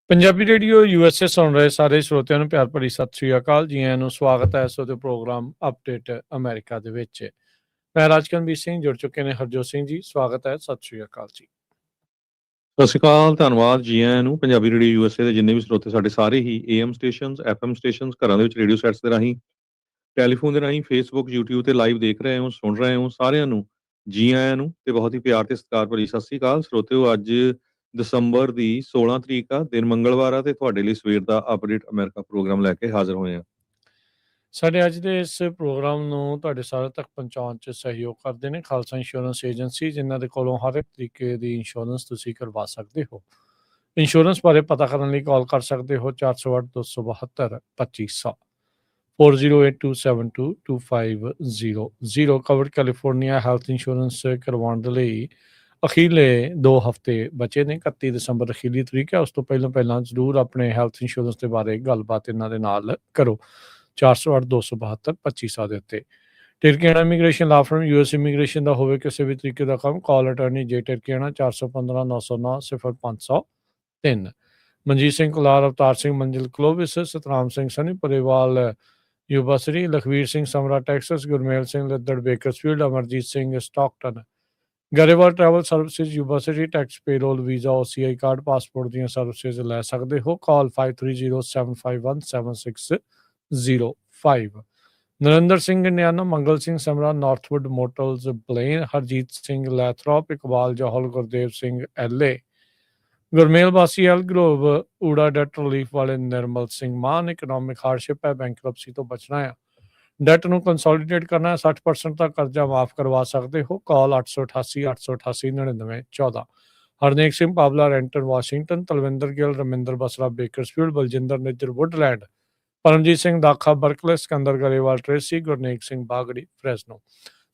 Punjabi radio USA ਸੁਣ ਰਹੇ ਸਾਰੇ ਸਰੋਤਿਆਂ ਨੂੰ ਪਿਆਰ ਭਰੀ ਸਤਿ ਸ੍ਰੀ ਅਕਾਲ ਜੀ। ਆਇਆਂ ਨੂੰ ਸਵਾਗਤ ਹੈ ਇਸ ਦੇ ਪ੍ਰੋਗਰਾਮ ਅਪਡੇਟ ਅਮਰੀਕਾ ਦੇ ਵਿੱਚ। ਮੈਂ ਰਾਜਕਨਵੀਰ ਸਿੰਘ ਜੁੜ ਚੁੱਕੇ ਨੇ ਹਰਜੋਤ ਸਿੰਘ ਜੀ, ਸਵਾਗਤ ਹੈ, ਸਤਿ ਸ੍ਰੀ ਅਕਾਲ ਜੀ। ਸਤਿ ਸ਼੍ਰੀ ਅਕਾਲ, ਧੰਨਵਾਦ ਜੀ ਆਇਆਂ ਨੂੰ। ਪੰਜਾਬੀ ਰੇਡੀਓ ਯੂਐਸਏ ਦੇ ਜਿੰਨੇ ਵੀ ਸਰੋਤੇ ਸਾਡੇ ਸਾਰੇ ਹੀ ਏਐਮ ਸਟੇਸ਼ਨਸ, ਐਫਐਮ ਸਟੇਸ਼ਨਸ, ਘਰਾਂ ਦੇ ਵਿੱਚ ਰੇਡੀਓ ਸੈਟਸ ਦੇ ਰਾਹੀਂ, ਟੈਲੀਫੋਨ ਦੇ ਰਾਹੀਂ, ਫੇਸਬੁੱਕ, ਯੂਟਿਊਬ ਤੇ ਲਾਈਵ ਦੇਖ ਰਹੇ ਹੋ, ਸੁਣ ਰਹੇ ਹੋ, ਸਾਰਿਆਂ ਨੂੰ ਜੀ ਆਇਆਂ ਨੂੰ ਤੇ ਬਹੁਤ ਹੀ ਪਿਆਰ ਤੇ ਸਤਿਕਾਰ ਭਰੀ ਸਤਿ ਸ਼੍ਰੀ ਅਕਾਲ। ਸਰੋਤਿਓ, ਅੱਜ ਦਸੰਬਰ ਦੀ 16 ਤਰੀਕ ਆ, ਦਿਨ ਮੰਗਲਵਾਰ ਆ ਤੇ ਤੁਹਾਡੇ ਲਈ ਸਵੇਰ ਦਾ ਅਪਡੇਟ ਅਮਰੀਕਾ ਪ੍ਰੋਗਰਾਮ ਲੈ ਕੇ ਹਾਜ਼ਰ ਹੋਏ ਆ। ਸਾਡੇ ਅੱਜ ਦੇ ਇਸ ਪ੍ਰੋਗਰਾਮ ਨੂੰ ਤੁਹਾਡੇ ਸਾਰੇ ਤੱਕ ਪਹੁੰਚਾਉਣ 'ਚ ਸਹਿਯੋਗ ਕਰਦੇ ਨੇ ਖਾਲਸਾ ਇੰਸ਼ੋਰੈਂਸ ਏਜੰਸੀ, ਜਿਨ੍ਹਾਂ ਦੇ ਕੋਲੋਂ ਹਰ ਇੱਕ ਤਰੀਕੇ ਦੀ ਇੰਸ਼ੋਰੈਂਸ ਤੁਸੀਂ ਕਰਵਾ ਸਕਦੇ ਹੋ। ਇੰਸ਼ੋਰੈਂਸ ਬਾਰੇ ਪਤਾ ਕਰਨ ਲਈ ਕਾਲ ਕਰ ਸਕਦੇ ਹੋ 408 272 2500 4082722500। ਕਵਰਡ ਕੈਲੀਫੋਰਨੀਆ ਹੈਲਥ ਇੰਸ਼ੋਰੈਂਸ ਕਰਵਾਉਣ ਦੇ ਲਈ ਅਖੀਰਲੇ 2 ਹਫ਼ਤੇ ਬਚੇ ਨੇ। 31 ਦਸੰਬਰ ਅਖੀਰਲੀ ਤਰੀਕ ਹੈ। ਉਸ ਤੋਂ ਪਹਿਲਾਂ ਜ਼ਰੂਰ ਆਪਣੇ ਹੈਲਥ ਇੰਸ਼ੋਰੈਂਸ ਦੇ ਬਾਰੇ ਗੱਲਬਾਤ ਇਹਨਾਂ ਦੇ ਨਾਲ ਕਰੋ 408 272 2500 ਦੇ ਉੱਤੇ। ਟਿਰਕੀਆਣਾ ਇਮੀਗ੍ਰੇਸ਼ਨ ਲਾ ਫਰਮ ਯੂਐਸ ਇਮੀਗ੍ਰੇਸ਼ਨ ਦਾ ਹੋਵੇ ਕਿਸੇ ਵੀ ਤਰੀਕੇ ਦਾ ਕੰਮ, ਕਾਲ ਅਟਾਰਨੀ ਜੇ ਟਿਰਕੀਆਣਾ 415 909 0503। Manjeet Singh Kular, Avtar Singh Manzil Clovis, Satnam Singh Sunny Parewal Yuba City, Lakhvir Singh Samra Texas, Gurmel Singh Laddar Bakersfield, Amarjit Singh Stockton. Grewal travel services Yuba City, tax payroll, visa, OCI card, passport ਦੀਆਂ ਸਰਵਿਸਿਜ਼ ਲੈ ਸਕਦੇ ਹੋ। Call 530751 7605। Narinder Singh Indiana, Mangal Singh Samra Northwood motels Blaine, Harjit Singh Lathrop, Iqbal Johal, Gurdev Singh LA, Gurmel Basi Elk Grove, ਊੜਾ ਡੈਟ ਰਿਲੀਫ ਵਾਲੇ ਨਿਰਮਲ ਸਿੰਘ ਮਾਨ। ਇਕਨੋਮਿਕ ਹਾਰਡਸ਼ਿਪ ਹੈ, bankruptcy ਤੋਂ ਬਚਣਾ ਆ, ਡੈਟ ਨੂੰ ਕੰਸੋਲੀਡੇਟ ਕਰਨਾ ਹੈ, 60% ਤੱਕ ਕਰਜ਼ਾ ਮਾਫ ਕਰਵਾ ਸਕਦੇ ਹੋ। Call 888 888 9914। Harnek Singh Pawla, Renton Washington, Talwinder Gill, Raminder Basra Bakersfield, Baljinder Nijjar Woodland, Paramjit Singh Dakha Berkeley, Sikander Grewal Tracy, Gurnek Singh Bagri Fresno.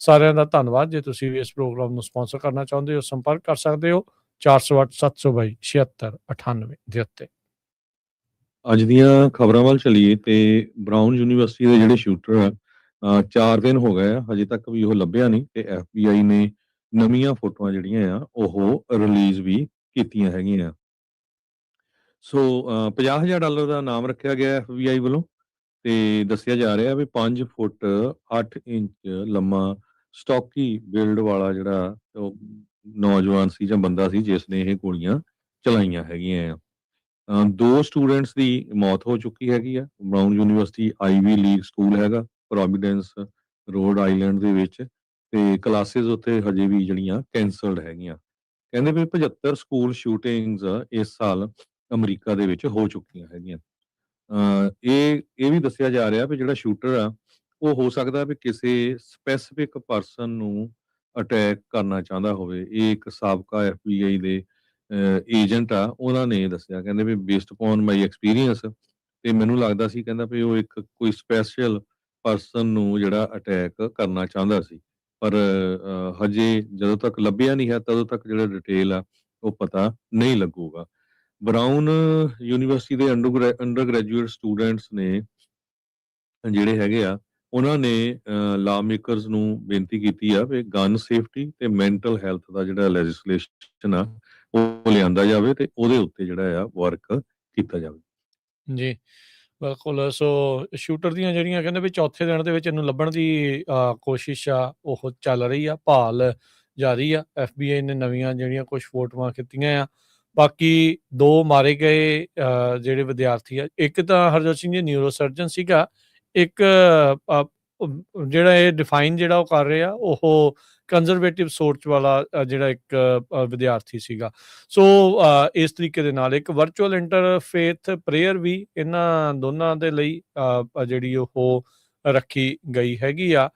ਸਾਰਿਆਂ ਦਾ ਧੰਨਵਾਦ। ਜੇ ਤੁਸੀਂ ਵੀ ਇਸ ਪ੍ਰੋਗਰਾਮ ਨੂੰ ਸਪਾਂਸਰ ਕਰਨਾ ਚਾਹੁੰਦੇ ਹੋ, ਸੰਪਰਕ ਕਰ ਸਕਦੇ ਹੋ 408 722 7698 ਦੇ ਉੱਤੇ। ਅੱਜ ਦੀਆਂ ਖਬਰਾਂ ਵੱਲ ਚੱਲੀਏ ਤੇ ਬਰਾਊਨ ਯੂਨੀਵਰਸਿਟੀ ਦੇ ਜਿਹੜੇ ਸ਼ੂਟਰ ਆ, 4 ਦਿਨ ਹੋ ਗਏ ਆ, ਹਜੇ ਤੱਕ ਵੀ ਉਹ ਲੱਭਿਆ ਨਹੀਂ ਤੇ FBI ਨੇ ਨਵੀਆਂ ਫੋਟੋਆਂ ਜਿਹੜੀਆਂ ਆ ਉਹ ਰਿਲੀਜ਼ ਵੀ ਕੀਤੀਆਂ ਹੈਗੀਆਂ। ਸੋ $50,000 ਦਾ ਨਾਮ ਰੱਖਿਆ ਗਿਆ FBI ਵੱਲੋਂ ਤੇ ਦੱਸਿਆ ਜਾ ਰਿਹਾ ਵੀ 5 ਫੁੱਟ 8 ਇੰਚ ਲੰਮਾ ਸਟੌਕੀ ਬਿਲਡ ਵਾਲਾ ਜਿਹੜਾ ਉਹ ਨੌਜਵਾਨ ਸੀ ਜਾਂ ਬੰਦਾ ਸੀ ਜਿਸ ਨੇ ਇਹ ਗੋਲੀਆਂ ਚਲਾਈਆਂ ਹੈਗੀਆਂ ਆ। 2 ਸਟੂਡੈਂਟਸ ਦੀ ਮੌਤ ਹੋ ਚੁੱਕੀ ਹੈਗੀ ਆ। Brown University Ivy League school ਹੈਗਾ ਪ੍ਰੋਵੀਡੈਂਸ ਰੋਡ ਆਈਲੈਂਡ ਦੇ ਵਿੱਚ ਤੇ ਕਲਾਸਿਸ ਉੱਥੇ ਹਜੇ ਵੀ ਜਿਹੜੀਆਂ ਕੈਂਸਲਡ ਹੈਗੀਆਂ। ਕਹਿੰਦੇ ਵੀ 75 ਸਕੂਲ ਸ਼ੂਟਿੰਗਸ ਇਸ ਸਾਲ ਅਮਰੀਕਾ ਦੇ ਵਿੱਚ ਹੋ ਚੁੱਕੀਆਂ ਹੈਗੀਆਂ। ਇਹ ਵੀ ਦੱਸਿਆ ਜਾ ਰਿਹਾ ਵੀ ਜਿਹੜਾ ਸ਼ੂਟਰ ਆ ਉਹ ਹੋ ਸਕਦਾ ਵੀ ਕਿਸੇ ਸਪੈਸੀਫਿਕ ਪਰਸਨ ਨੂੰ ਅਟੈਕ ਕਰਨਾ ਚਾਹੁੰਦਾ ਹੋਵੇ। ਇਹ ਇੱਕ ਸਾਬਕਾ FBI ਦੇ ਏਜੰਟ ਆ, ਉਹਨਾਂ ਨੇ ਦੱਸਿਆ, ਕਹਿੰਦੇ ਵੀ ਬੇਸਡ ਅਪੋਨ ਮਾਈ ਐਕਸਪੀਰੀਅੰਸ ਤੇ ਮੈਨੂੰ ਲੱਗਦਾ ਸੀ, ਕਹਿੰਦਾ ਵੀ ਉਹ ਇੱਕ ਕੋਈ ਸਪੈਸ਼ਲ ਪਰਸਨ ਨੂੰ ਜਿਹੜਾ ਅਟੈਕ ਕਰਨਾ ਚਾਹੁੰਦਾ ਸੀ, ਪਰ ਹਜੇ ਜਦੋਂ ਤੱਕ ਲੱਭਿਆ ਨਹੀਂ ਹੈ ਤਦੋਂ ਤੱਕ ਜਿਹੜਾ ਡਿਟੇਲ ਆ ਉਹ ਪਤਾ ਨਹੀਂ ਲੱਗੂਗਾ। ਬਰਾਊਨ ਯੂਨੀਵਰਸਿਟੀ ਦੇ ਅੰਡਰ ਗ੍ਰੈਜੂਏਟ ਸਟੂਡੈਂਟਸ ਨੇ ਜਿਹੜੇ ਹੈਗੇ ਆ ਉਹਨਾਂ ਨੇ ਲਾ ਮੇਕਰਸ ਨੂੰ ਬੇਨਤੀ ਕੀਤੀ ਆ ਵੀ ਗਨ ਸੇਫਟੀ ਤੇ ਮੈਂਟਲ ਹੈਲਥ ਦਾ ਜਿਹੜਾ ਲੈਜਿਸਲੇਸ਼ਨ ਆ ਉਹ ਲਿਆਂਦਾ ਜਾਵੇ ਤੇ ਉਹਦੇ ਉੱਤੇ ਜਿਹੜਾ ਆ ਵਰਕ ਕੀਤਾ ਜਾਵੇ। ਜੀ ਬਿਲਕੁਲ। ਸੋ ਸ਼ੂਟਰ ਦੀਆਂ ਜਿਹੜੀਆਂ ਕਹਿੰਦੇ ਵੀ ਚੌਥੇ ਦਿਨ ਦੇ ਵਿੱਚ ਇਹਨੂੰ ਲੱਭਣ ਦੀ ਕੋਸ਼ਿਸ਼ ਆ ਉਹ ਚੱਲ ਰਹੀ ਆ, ਭਾਲ ਜਾਰੀ ਆ। FBI ਨੇ ਨਵੀਆਂ ਜਿਹੜੀਆਂ ਕੁਝ ਫੋਟੋਆਂ ਖਿੱਤੀਆਂ ਆ। ਬਾਕੀ 2 ਮਾਰੇ ਗਏ ਜਿਹੜੇ ਵਿਦਿਆਰਥੀ ਆ, ਇੱਕ ਤਾਂ ਹਰਜੋਤ ਸਿੰਘ ਜੀ ਨਿਊਰੋ ਸਰਜਨ ਸੀਗਾ, ਇੱਕ ਜਿਹੜਾ ਇਹ ਡਿਫਾਈਨ ਜਿਹੜਾ ਉਹ ਕਰ ਰਿਹਾ ਉਹ ਕੰਜ਼ਰਵੇਟਿਵ ਸੋਚ ਵਾਲਾ ਜਿਹੜਾ ਇੱਕ ਵਿਦਿਆਰਥੀ ਸੀਗਾ। ਸੋ ਇਸ ਤਰੀਕੇ ਦੇ ਨਾਲ ਇੱਕ ਵਰਚੁਅਲ ਇੰਟਰਫੇਥ ਪ੍ਰੇਅਰ ਵੀ ਇਹਨਾਂ ਦੋਨਾਂ ਦੇ ਲਈ ਜਿਹੜੀ ਉਹ ਰੱਖੀ ਗਈ ਹੈਗੀ ਆ।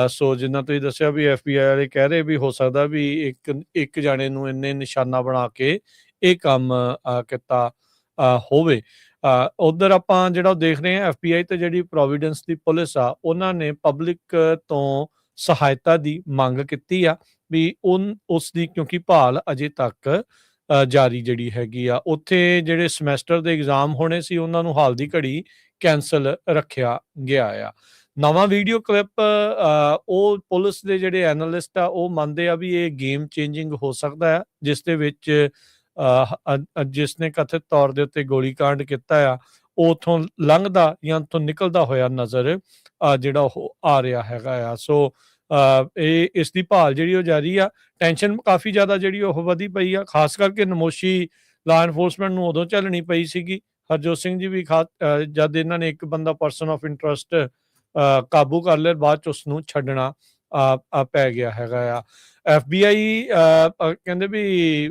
ਸੋ ਜਿੰਨਾ ਤੁਸੀਂ ਦੱਸਿਆ ਵੀ FBI ਵਾਲੇ ਕਹਿ ਰਹੇ ਵੀ ਹੋ ਸਕਦਾ ਵੀ ਇੱਕ ਜਾਣੇ ਨੂੰ ਇੰਨੇ ਨਿਸ਼ਾਨਾ ਬਣਾ ਕੇ ਇਹ ਕੰਮ ਕੀਤਾ ਹੋਵੇ। ਉੱਧਰ ਆਪਾਂ ਜਿਹੜਾ ਦੇਖ ਰਹੇ ਹਾਂ FBI ਤੇ ਜਿਹੜੀ ਪ੍ਰੋਵੀਡੈਂਸ ਦੀ ਪੁਲਿਸ ਆ ਉਹਨਾਂ ਨੇ ਪਬਲਿਕ ਤੋਂ ਸਹਾਇਤਾ ਦੀ ਮੰਗ ਕੀਤੀ ਆ ਵੀ ਉਸ ਦੀ, ਕਿਉਂਕਿ ਭਾਲ ਅਜੇ ਤੱਕ ਜਾਰੀ ਜਿਹੜੀ ਹੈਗੀ ਆ। ਉੱਥੇ ਜਿਹੜੇ ਸਮੈਸਟਰ ਦੇ ਐਗਜ਼ਾਮ ਹੋਣੇ ਸੀ ਉਹਨਾਂ ਨੂੰ ਹਾਲ ਦੀ ਘੜੀ ਕੈਂਸਲ ਰੱਖਿਆ ਗਿਆ ਆ। ਨਵਾਂ ਵੀਡੀਓ ਕਲਿੱਪ ਉਹ ਪੁਲਿਸ ਦੇ ਜਿਹੜੇ ਐਨਾਲਿਸਟ ਆ ਉਹ ਮੰਨਦੇ ਆ ਵੀ ਇਹ ਗੇਮ ਚੇਂਜਿੰਗ ਹੋ ਸਕਦਾ ਹੈ, ਜਿਸ ਦੇ ਵਿੱਚ ਜਿਸਨੇ ਕਥਿਤ ਤੌਰ ਦੇ ਉੱਤੇ ਗੋਲੀकांड ਕੀਤਾ ਆ, ਉਹ ਉੱਥੋਂ ਲੰਘਦਾ ਜਾਂ ਉੱਥੋਂ ਨਿਕਲਦਾ ਹੋਇਆ ਨਜ਼ਰ ਜਿਹੜਾ ਉਹ ਆ ਰਿਹਾ ਹੈਗਾ ਆ। ਸੋ ਇਸ ਦੀ ਭਾਲ ਜਿਹੜੀ ਉਹ ਜਾਰੀ ਆ। ਟੈਨਸ਼ਨ ਕਾਫੀ ਜ਼ਿਆਦਾ ਜਿਹੜੀ ਉਹ ਵਧੀ ਪਈ ਆ, ਖਾਸ ਕਰਕੇ ਨਮੋਸ਼ੀ ਲਾ ਐਨਫੋਰਸਮੈਂਟ ਨੂੰ ਉਦੋਂ ਝੱਲਣੀ ਪਈ ਸੀਗੀ। ਹਰਜੋਤ ਸਿੰਘ ਜੀ ਵੀ ਜਦ ਇਹਨਾਂ ਨੇ ਇੱਕ ਬੰਦਾ ਪਰਸਨ ਆਫ ਇੰਟਰਸਟ ਕਾਬੂ ਕਰ ਲਿਆ, ਬਾਅਦ ਚ ਉਸ ਨੂੰ ਛੱਡਣਾ ਪੈ ਗਿਆ ਹੈਗਾ ਆ। FBI ਕਹਿੰਦੇ ਵੀ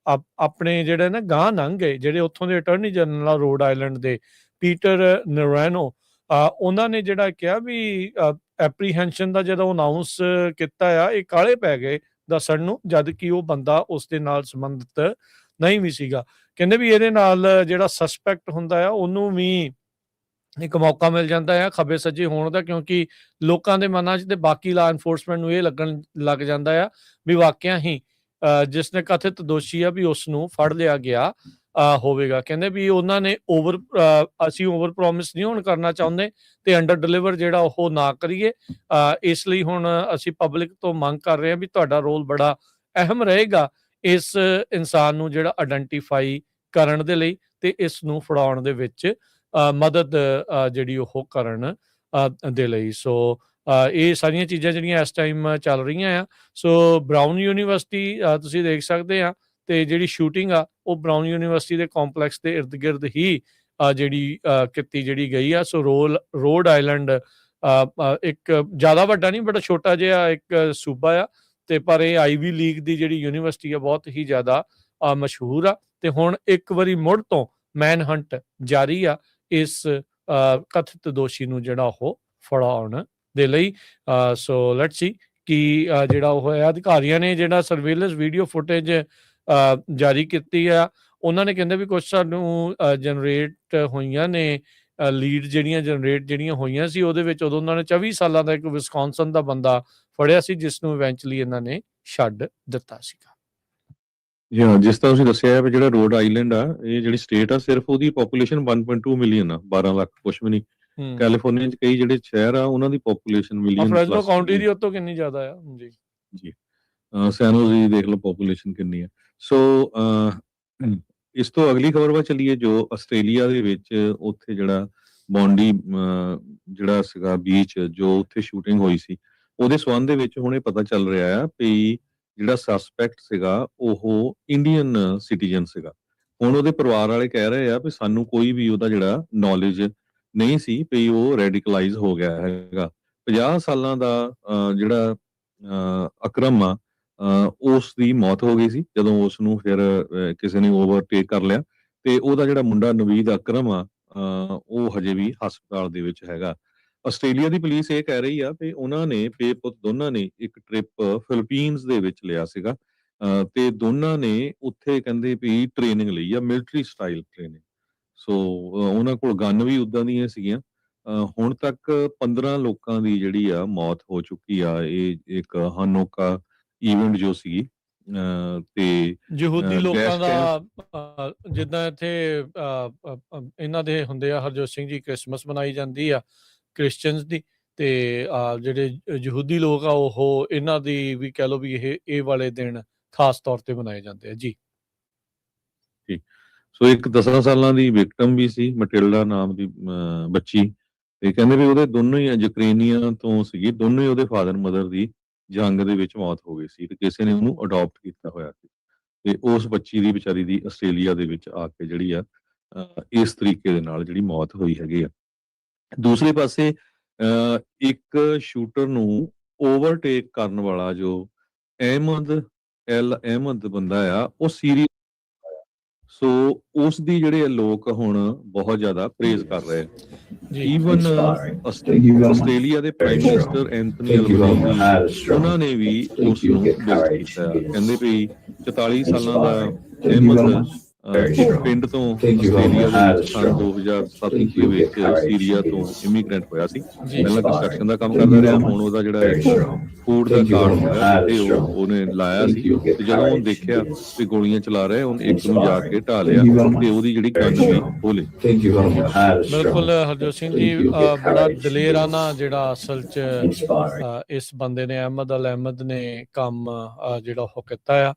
ਆਪਣੇ ਜਿਹੜੇ ਨਾ ਗਾਂਹ ਲੰਘ ਗਏ, ਜਿਹੜੇ ਉੱਥੋਂ ਦੇ ਅਟਰਨੀ ਜਨਰਲ ਆ ਰੋਡ ਆਈਲੈਂਡ ਦੇ, ਪੀਟਰ ਨਰੈਨੋ, ਉਹਨਾਂ ਨੇ ਜਿਹੜਾ ਕਿਹਾ ਵੀ ਐਪਰੀਹੈਂਸ਼ਨ ਦਾ ਜਦੋਂ ਅਨਾਊਂਸ ਕੀਤਾ ਆ, ਇਹ ਕਾਹਲੇ ਪੈ ਗਏ ਦੱਸਣ ਨੂੰ, ਜਦ ਕਿ ਉਹ ਬੰਦਾ ਉਸ ਦੇ ਨਾਲ ਸੰਬੰਧਿਤ ਨਹੀਂ ਵੀ ਸੀਗਾ। ਕਹਿੰਦੇ ਵੀ ਇਹਦੇ ਨਾਲ ਜਿਹੜਾ ਸਸਪੈਕਟ ਹੁੰਦਾ ਆ ਉਹਨੂੰ ਵੀ ਇੱਕ ਮੌਕਾ ਮਿਲ ਜਾਂਦਾ ਆ ਖੱਬੇ ਸੱਜੇ ਹੋਣ ਦਾ, ਕਿਉਂਕਿ ਲੋਕਾਂ ਦੇ ਮਨਾਂ 'ਚ ਤੇ ਬਾਕੀ ਲਾ ਐਨਫੋਰਸਮੈਂਟ ਨੂੰ ਇਹ ਲੱਗਣ ਲੱਗ ਜਾਂਦਾ ਆ ਵੀ ਵਾਕਿਆ ਹੀ ਜਿਸਨੇ ਕਥਿਤ ਦੋਸ਼ੀ ਆ ਵੀ ਉਸ ਨੂੰ ਫੜ ਲਿਆ ਗਿਆ ਹੋਵੇਗਾ। ਕਹਿੰਦੇ ਵੀ ਉਹਨਾਂ ਨੇ ਅਸੀਂ ਓਵਰ ਪ੍ਰੋਮਿਸ ਨਹੀਂ ਹੁਣ ਕਰਨਾ ਚਾਹੁੰਦੇ ਤੇ ਅੰਡਰ ਡਿਲੀਵਰ ਜਿਹੜਾ ਉਹ ਨਾ ਕਰੀਏ। ਇਸ ਲਈ ਹੁਣ ਅਸੀਂ ਪਬਲਿਕ ਤੋਂ ਮੰਗ ਕਰ ਰਹੇ ਹਾਂ ਵੀ ਤੁਹਾਡਾ ਰੋਲ ਬੜਾ ਅਹਿਮ ਰਹੇਗਾ ਇਸ ਇਨਸਾਨ ਨੂੰ ਜਿਹੜਾ ਆਇਡੈਂਟੀਫਾਈ ਕਰਨ ਦੇ ਲਈ ਤੇ ਇਸ ਨੂੰ ਫੜਾਉਣ ਦੇ ਵਿੱਚ ਮਦਦ ਜਿਹੜੀ ਉਹ ਕਰਨ ਦੇ ਲਈ। ਸੋ ਇਹ ਸਾਰੀਆਂ ਚੀਜ਼ਾਂ ਜਿਹੜੀਆਂ ਇਸ ਟਾਈਮ ਚੱਲ ਰਹੀਆਂ ਆ। ਸੋ ਬਰਾਊਨ ਯੂਨੀਵਰਸਿਟੀ ਤੁਸੀਂ ਦੇਖ ਸਕਦੇ ਆ, ਤੇ ਜਿਹੜੀ ਸ਼ੂਟਿੰਗ ਆ ਉਹ ਬਰਾਊਨ ਯੂਨੀਵਰਸਿਟੀ ਦੇ ਕੰਪਲੈਕਸ ਦੇ ਇਰਦ ਗਿਰਦ ਹੀ ਜਿਹੜੀ ਕੀਤੀ ਜਿਹੜੀ ਗਈ ਆ। ਸੋ ਰੋਡ ਆਈਲੈਂਡ ਇੱਕ ਜ਼ਿਆਦਾ ਵੱਡਾ ਨਹੀਂ, ਬੜਾ ਛੋਟਾ ਜਿਹਾ ਇੱਕ ਸੂਬਾ ਆ, ਤੇ ਪਰ ਇਹ ਆਈਵੀ ਲੀਗ ਦੀ ਜਿਹੜੀ ਯੂਨੀਵਰਸਿਟੀ ਆ ਬਹੁਤ ਹੀ ਜ਼ਿਆਦਾ ਮਸ਼ਹੂਰ ਆ। ਤੇ ਹੁਣ ਇੱਕ ਵਾਰੀ ਮੁੜ ਤੋਂ ਮੈਨ ਹੰਟ ਜਾਰੀ ਆ ਇਸ ਕਥਿਤ ਦੋਸ਼ੀ ਨੂੰ ਜਿਹੜਾ ਉਹ ਫੜਾਉਣ ਦੇ ਲਈ। ਸੋ ਲੈਟਸ ਸੀ ਕਿ ਜਿਹੜਾ ਉਹ ਹੈ ਅਧਿਕਾਰੀਆਂ ਨੇ ਜਿਹੜਾ ਸਰਵੇਲੈਂਸ ਵੀਡੀਓ ਫੁਟੇਜ ਜਾਰੀ ਕੀਤੀ ਆ, ਉਹਨਾਂ ਨੇ ਕਹਿੰਦੇ ਵੀ ਕੁਝ ਸਾਨੂੰ ਜਨਰੇਟ ਹੋਈਆਂ ਨੇ ਲੀਡ ਜਿਹੜੀਆਂ ਹੋਈਆਂ ਸੀ, ਉਹਦੇ ਵਿੱਚ ਉਦੋਂ ਉਹਨਾਂ ਨੇ 24 ਸਾਲਾਂ ਦਾ ਇੱਕ ਵਿਸਕੌਨਸਨ ਦਾ ਬੰਦਾ ਫੜਿਆ ਸੀ, ਜਿਸ ਨੂੰ ਇਵੈਂਚੁਅਲੀ ਇਹਨਾਂ ਨੇ ਛੱਡ ਦਿੱਤਾ ਸੀਗਾ। ਜਿਸ ਤਰ੍ਹਾਂ ਤੁਸੀਂ ਦੱਸਿਆ ਵੀ ਜਿਹੜਾ ਰੋਡ ਆਈਲੈਂਡ ਆ, ਇਹ ਜਿਹੜੀ ਸਟੇਟ ਆ, ਸਿਰਫ ਉਹਦੀ ਪੋਪੂਲੇਸ਼ਨ 1.2 ਮਿਲੀਅਨ ਆ, 12 ਲੱਖ ਕੁਛ ਵੀ ਨਹੀਂ। ਕੈਲੀਫੋਰਨੀਆ ਚ ਕਈ ਜਿਹੜੇ ਸ਼ਹਿਰ ਆ ਉਹਨਾਂ ਦੀ ਪੋਪੂਲੇਸ਼ਨ ਮਿਲੀਅਨ ਫ੍ਰੈਸਨੋ ਕਾਉਂਟੀ ਦੀ ਉਤੋਂ ਕਿੰਨੀ ਜ਼ਿਆਦਾ ਆ ਜੀ। ਸੈਨ ਹੋਜ਼ੇ ਦੇਖ ਲਓ ਪੋਪੂਲੇਸ਼ਨ ਕਿੰਨੀ ਆ। ਸੋ ਇਸ ਤੋਂ ਅਗਲੀ ਖਬਰ ਵੱਲ ਚੱਲੀਏ, ਜੋ ਆਸਟ੍ਰੇਲੀਆ ਦੇ ਵਿੱਚ ਉੱਥੇ ਜਿਹੜਾ ਬੌਂਡੀ ਜਿਹੜਾ ਸੀਗਾ ਬੀਚ, ਜੋ ਉੱਥੇ ਸ਼ੂਟਿੰਗ ਹੋਈ ਸੀ, ਉਹਦੇ ਸੰਬੰਧ ਦੇ ਵਿੱਚ ਹੁਣ ਇਹ ਪਤਾ ਚੱਲ ਰਿਹਾ ਆ ਵੀ ਜਿਹੜਾ ਸਸਪੈਕਟ ਸੀਗਾ ਉਹ ਇੰਡੀਅਨ ਸਿਟੀਜ਼ਨ ਸੀਗਾ। ਹੁਣ ਉਹਦੇ ਪਰਿਵਾਰ ਵਾਲੇ ਕਹਿ ਰਹੇ ਆ ਵੀ ਸਾਨੂੰ ਕੋਈ ਵੀ ਉਹਦਾ ਜਿਹੜਾ ਨੌਲੇਜ ਨਹੀਂ ਸੀ ਵੀ ਉਹ ਰੈਡੀਕਲਾਈਜ਼ ਹੋ ਗਿਆ ਹੈਗਾ। 50 ਸਾਲਾਂ ਦਾ ਜਿਹੜਾ ਅਕਰਮ ਆ, ਉਸ ਦੀ ਮੌਤ ਹੋ ਗਈ ਸੀ ਜਦੋਂ ਉਸ ਨੂੰ ਫਿਰ ਕਿਸੇ ਨੇ ਓਵਰਟੇਕ ਕਰ ਲਿਆ, ਤੇ ਉਹਦਾ ਜਿਹੜਾ ਮੁੰਡਾ ਨਵੀਦ ਅਕਰਮ ਆ, ਉਹ ਹਜੇ ਵੀ ਹਸਪਤਾਲ ਦੇ ਵਿੱਚ ਹੈਗਾ। ਆਸਟ੍ਰੇਲੀਆ ਦੀ ਪੁਲਿਸ ਇਹ ਕਹਿ ਰਹੀ ਆ ਵੀ ਉਹਨਾਂ ਨੇ ਪੁੱਤ ਦੋਨਾਂ ਨੇ ਇੱਕ ਟ੍ਰਿਪ ਫਿਲੀਪੀਨਸ ਦੇ ਵਿੱਚ ਲਿਆ ਸੀਗਾ, ਤੇ ਦੋਨਾਂ ਨੇ ਉੱਥੇ ਕਹਿੰਦੇ ਵੀ ਟ੍ਰੇਨਿੰਗ ਲਈ ਆ, ਮਿਲਟਰੀ ਸਟਾਈਲ ਟ੍ਰੇਨਿੰਗ। ਸੋ ਉਹਨਾਂ ਕੋਲ ਗਨ ਵੀ ਉਦਾਂ ਦੀਆਂ ਸੀਗੀਆਂ। ਹੁਣ ਤੱਕ 15 ਲੋਕਾਂ ਦੀ ਜਿਹੜੀ ਆ ਮੌਤ ਹੋ ਚੁੱਕੀ ਆ। ਇਹ ਇੱਕ ਹਨੋਕਾ ਇਵੈਂਟ ਜੋ ਸੀਗੀ, ਤੇ ਯਹੂਦੀ ਲੋਕਾਂ ਦਾ ਜਿੱਦਾਂ ਇੱਥੇ ਇਹਨਾਂ ਦੇ ਹੁੰਦੇ ਆ, ਹਰਜੋਤ ਸਿੰਘ ਜੀ, ਕ੍ਰਿਸਮਸ ਮਨਾਈ ਜਾਂਦੀ ਆ ਕ੍ਰਿਸਚੀਅਨਸ ਦੀ, ਤੇ ਜਿਹੜੇ ਯਹੂਦੀ ਲੋਕ ਆ ਉਹ ਇਹਨਾਂ ਦੀ ਵੀ ਕਹਿ ਲਓ ਵੀ ਇਹ ਵਾਲੇ ਦਿਨ ਖਾਸ ਤੌਰ ਤੇ ਮਨਾਏ ਜਾਂਦੇ ਆ ਜੀ। ਸੋ ਇੱਕ 10 ਸਾਲਾਂ ਦੀ ਵਿਕਟਮ ਵੀ ਸੀ, ਮਟਿਲਡਾ ਨਾਮ ਦੀ ਬੱਚੀ, ਤੇ ਕਹਿੰਦੇ ਵੀ ਉਹਦੇ ਦੋਨੋਂ ਹੀ ਯੂਕਰੇਨੀਆ ਤੋਂ ਸੀਗੀ, ਦੋਨੋਂ ਹੀ ਉਹਦੇ ਫਾਦਰ ਮਦਰ ਦੀ ਜੰਗ ਦੇ ਵਿੱਚ ਮੌਤ ਹੋ ਗਈ ਸੀ, ਤੇ ਕਿਸੇ ਨੇ ਉਹਨੂੰ ਅਡਾਪਟ ਕੀਤਾ ਹੋਇਆ ਸੀ, ਤੇ ਉਸ ਬੱਚੀ ਦੀ ਵਿਚਾਰੀ ਦੀ ਆਸਟ੍ਰੇਲੀਆ ਦੇ ਵਿੱਚ ਆ ਕੇ ਜਿਹੜੀ ਆ ਇਸ ਤਰੀਕੇ ਦੇ ਨਾਲ ਜਿਹੜੀ ਮੌਤ ਹੋਈ ਹੈਗੀ ਆ। ਦੂਸਰੇ ਪਾਸੇ ਇੱਕ ਸ਼ੂਟਰ ਨੂੰ ਓਵਰਟੇਕ ਕਰਨ ਵਾਲਾ ਜੋ ਅਹਿਮਦ ਬੰਦਾ ਆ, ਉਹ ਸੀਰੀਆ, ਸੋ ਉਸ ਦੀ ਜਿਹੜੇ ਲੋਕ ਹੁਣ ਬਹੁਤ ਜ਼ਿਆਦਾ ਪ੍ਰੇਜ਼ ਕਰ ਰਹੇ ਆ। ਈਵਨ ਆਸਟ੍ਰੇਲੀਆ ਦੇ ਪ੍ਰਾਈਮ ਮਿਨਿਸਟਰ ਐਂਥਨੀ ਐਲਬਨੀਜ਼ੀ, ਉਹਨਾਂ ਨੇ ਵੀ ਉਸ ਨੂੰ ਵਿਜ਼ਿਟ ਕੀਤਾ। ਕਹਿੰਦੇ ਵੀ 44 ਸਾਲਾਂ ਦਾ ਅਹਿਮਦ ਪਿੰਡ ਤੋਂ ਆਸਟ੍ਰੇਲੀਆ ਦੇ ਸੰਨ 2007 ਦੇ ਵਿੱਚ ਸੀਰੀਆ ਤੋਂ ਇਮੀਗ੍ਰੈਂਟ ਹੋਇਆ ਸੀ। ਪਹਿਲਾਂ ਕੰਸਟਰਕਸ਼ਨ ਦਾ ਕੰਮ ਕਰਦਾ ਰਿਹਾ, ਹੁਣ ਉਹਦਾ ਜਿਹੜਾ ਫੂਡ ਦਾ ਕਾਰਡ ਹੁੰਦਾ ਤੇ ਉਹਨੇ ਲਾਇਆ ਸੀ, ਤੇ ਜਦੋਂ ਉਹ ਦੇਖਿਆ ਵੀ ਗੋਲੀਆਂ ਚਲਾ ਰਹੇ, ਉਹਨੇ ਇੱਕ ਨੂੰ ਜਾ ਕੇ ਢਾ ਲਿਆ ਤੇ ਉਹਦੀ ਜਿਹੜੀ ਗਨ ਵੀ ਖੋਲੀ। ਬਿਲਕੁਲ ਹਰਜੋਤ ਸਿੰਘ ਜੀ, ਬੜਾ ਦਲੇਰਾਨਾ ਜਿਹੜਾ ਅਸਲ 'ਚ ਇਸ ਬੰਦੇ ਨੇ, ਅਹਿਮਦ ਨੇ ਕੰਮ ਜਿਹੜਾ ਉਹ ਕੀਤਾ ਆ।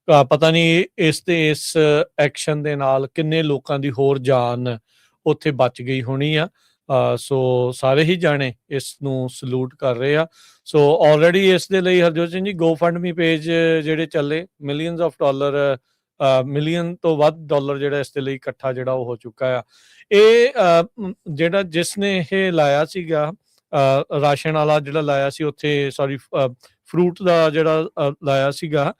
ਪਤਾ ਨਹੀਂ ਇਸ ਐਕਸ਼ਨ ਦੇ ਨਾਲ ਕਿੰਨੇ ਲੋਕਾਂ ਦੀ ਹੋਰ ਜਾਨ ਉੱਥੇ ਬਚ ਗਈ ਹੋਣੀ ਆ। ਸੋ ਸਾਰੇ ਹੀ ਜਾਣੇ ਇਸ ਨੂੰ ਸਲੂਟ ਕਰ ਰਹੇ ਆ। ਸੋ ਆਲਰੇਡੀ ਇਸ ਦੇ ਲਈ ਹਰਜੋਤ ਸਿੰਘ ਜੀ GoFundMe ਪੇਜ ਜਿਹੜੇ ਚੱਲੇ, ਮਿਲੀਅਨਸ ਆਫ ਡਾਲਰ, ਮਿਲੀਅਨ ਤੋਂ ਵੱਧ ਡਾਲਰ ਜਿਹੜਾ ਇਸ ਦੇ ਲਈ ਇਕੱਠਾ ਜਿਹੜਾ ਉਹ ਹੋ ਚੁੱਕਾ ਆ। ਇਹ ਜਿਹੜਾ ਜਿਸਨੇ ਇਹ ਲਾਇਆ ਸੀਗਾ ਰਾਸ਼ਨ ਵਾਲਾ ਜਿਹੜਾ ਲਾਇਆ ਸੀ ਉੱਥੇ, ਸੌਰੀ ਫਰੂਟ ਦਾ ਜਿਹੜਾ ਲਾਇਆ ਸੀਗਾ,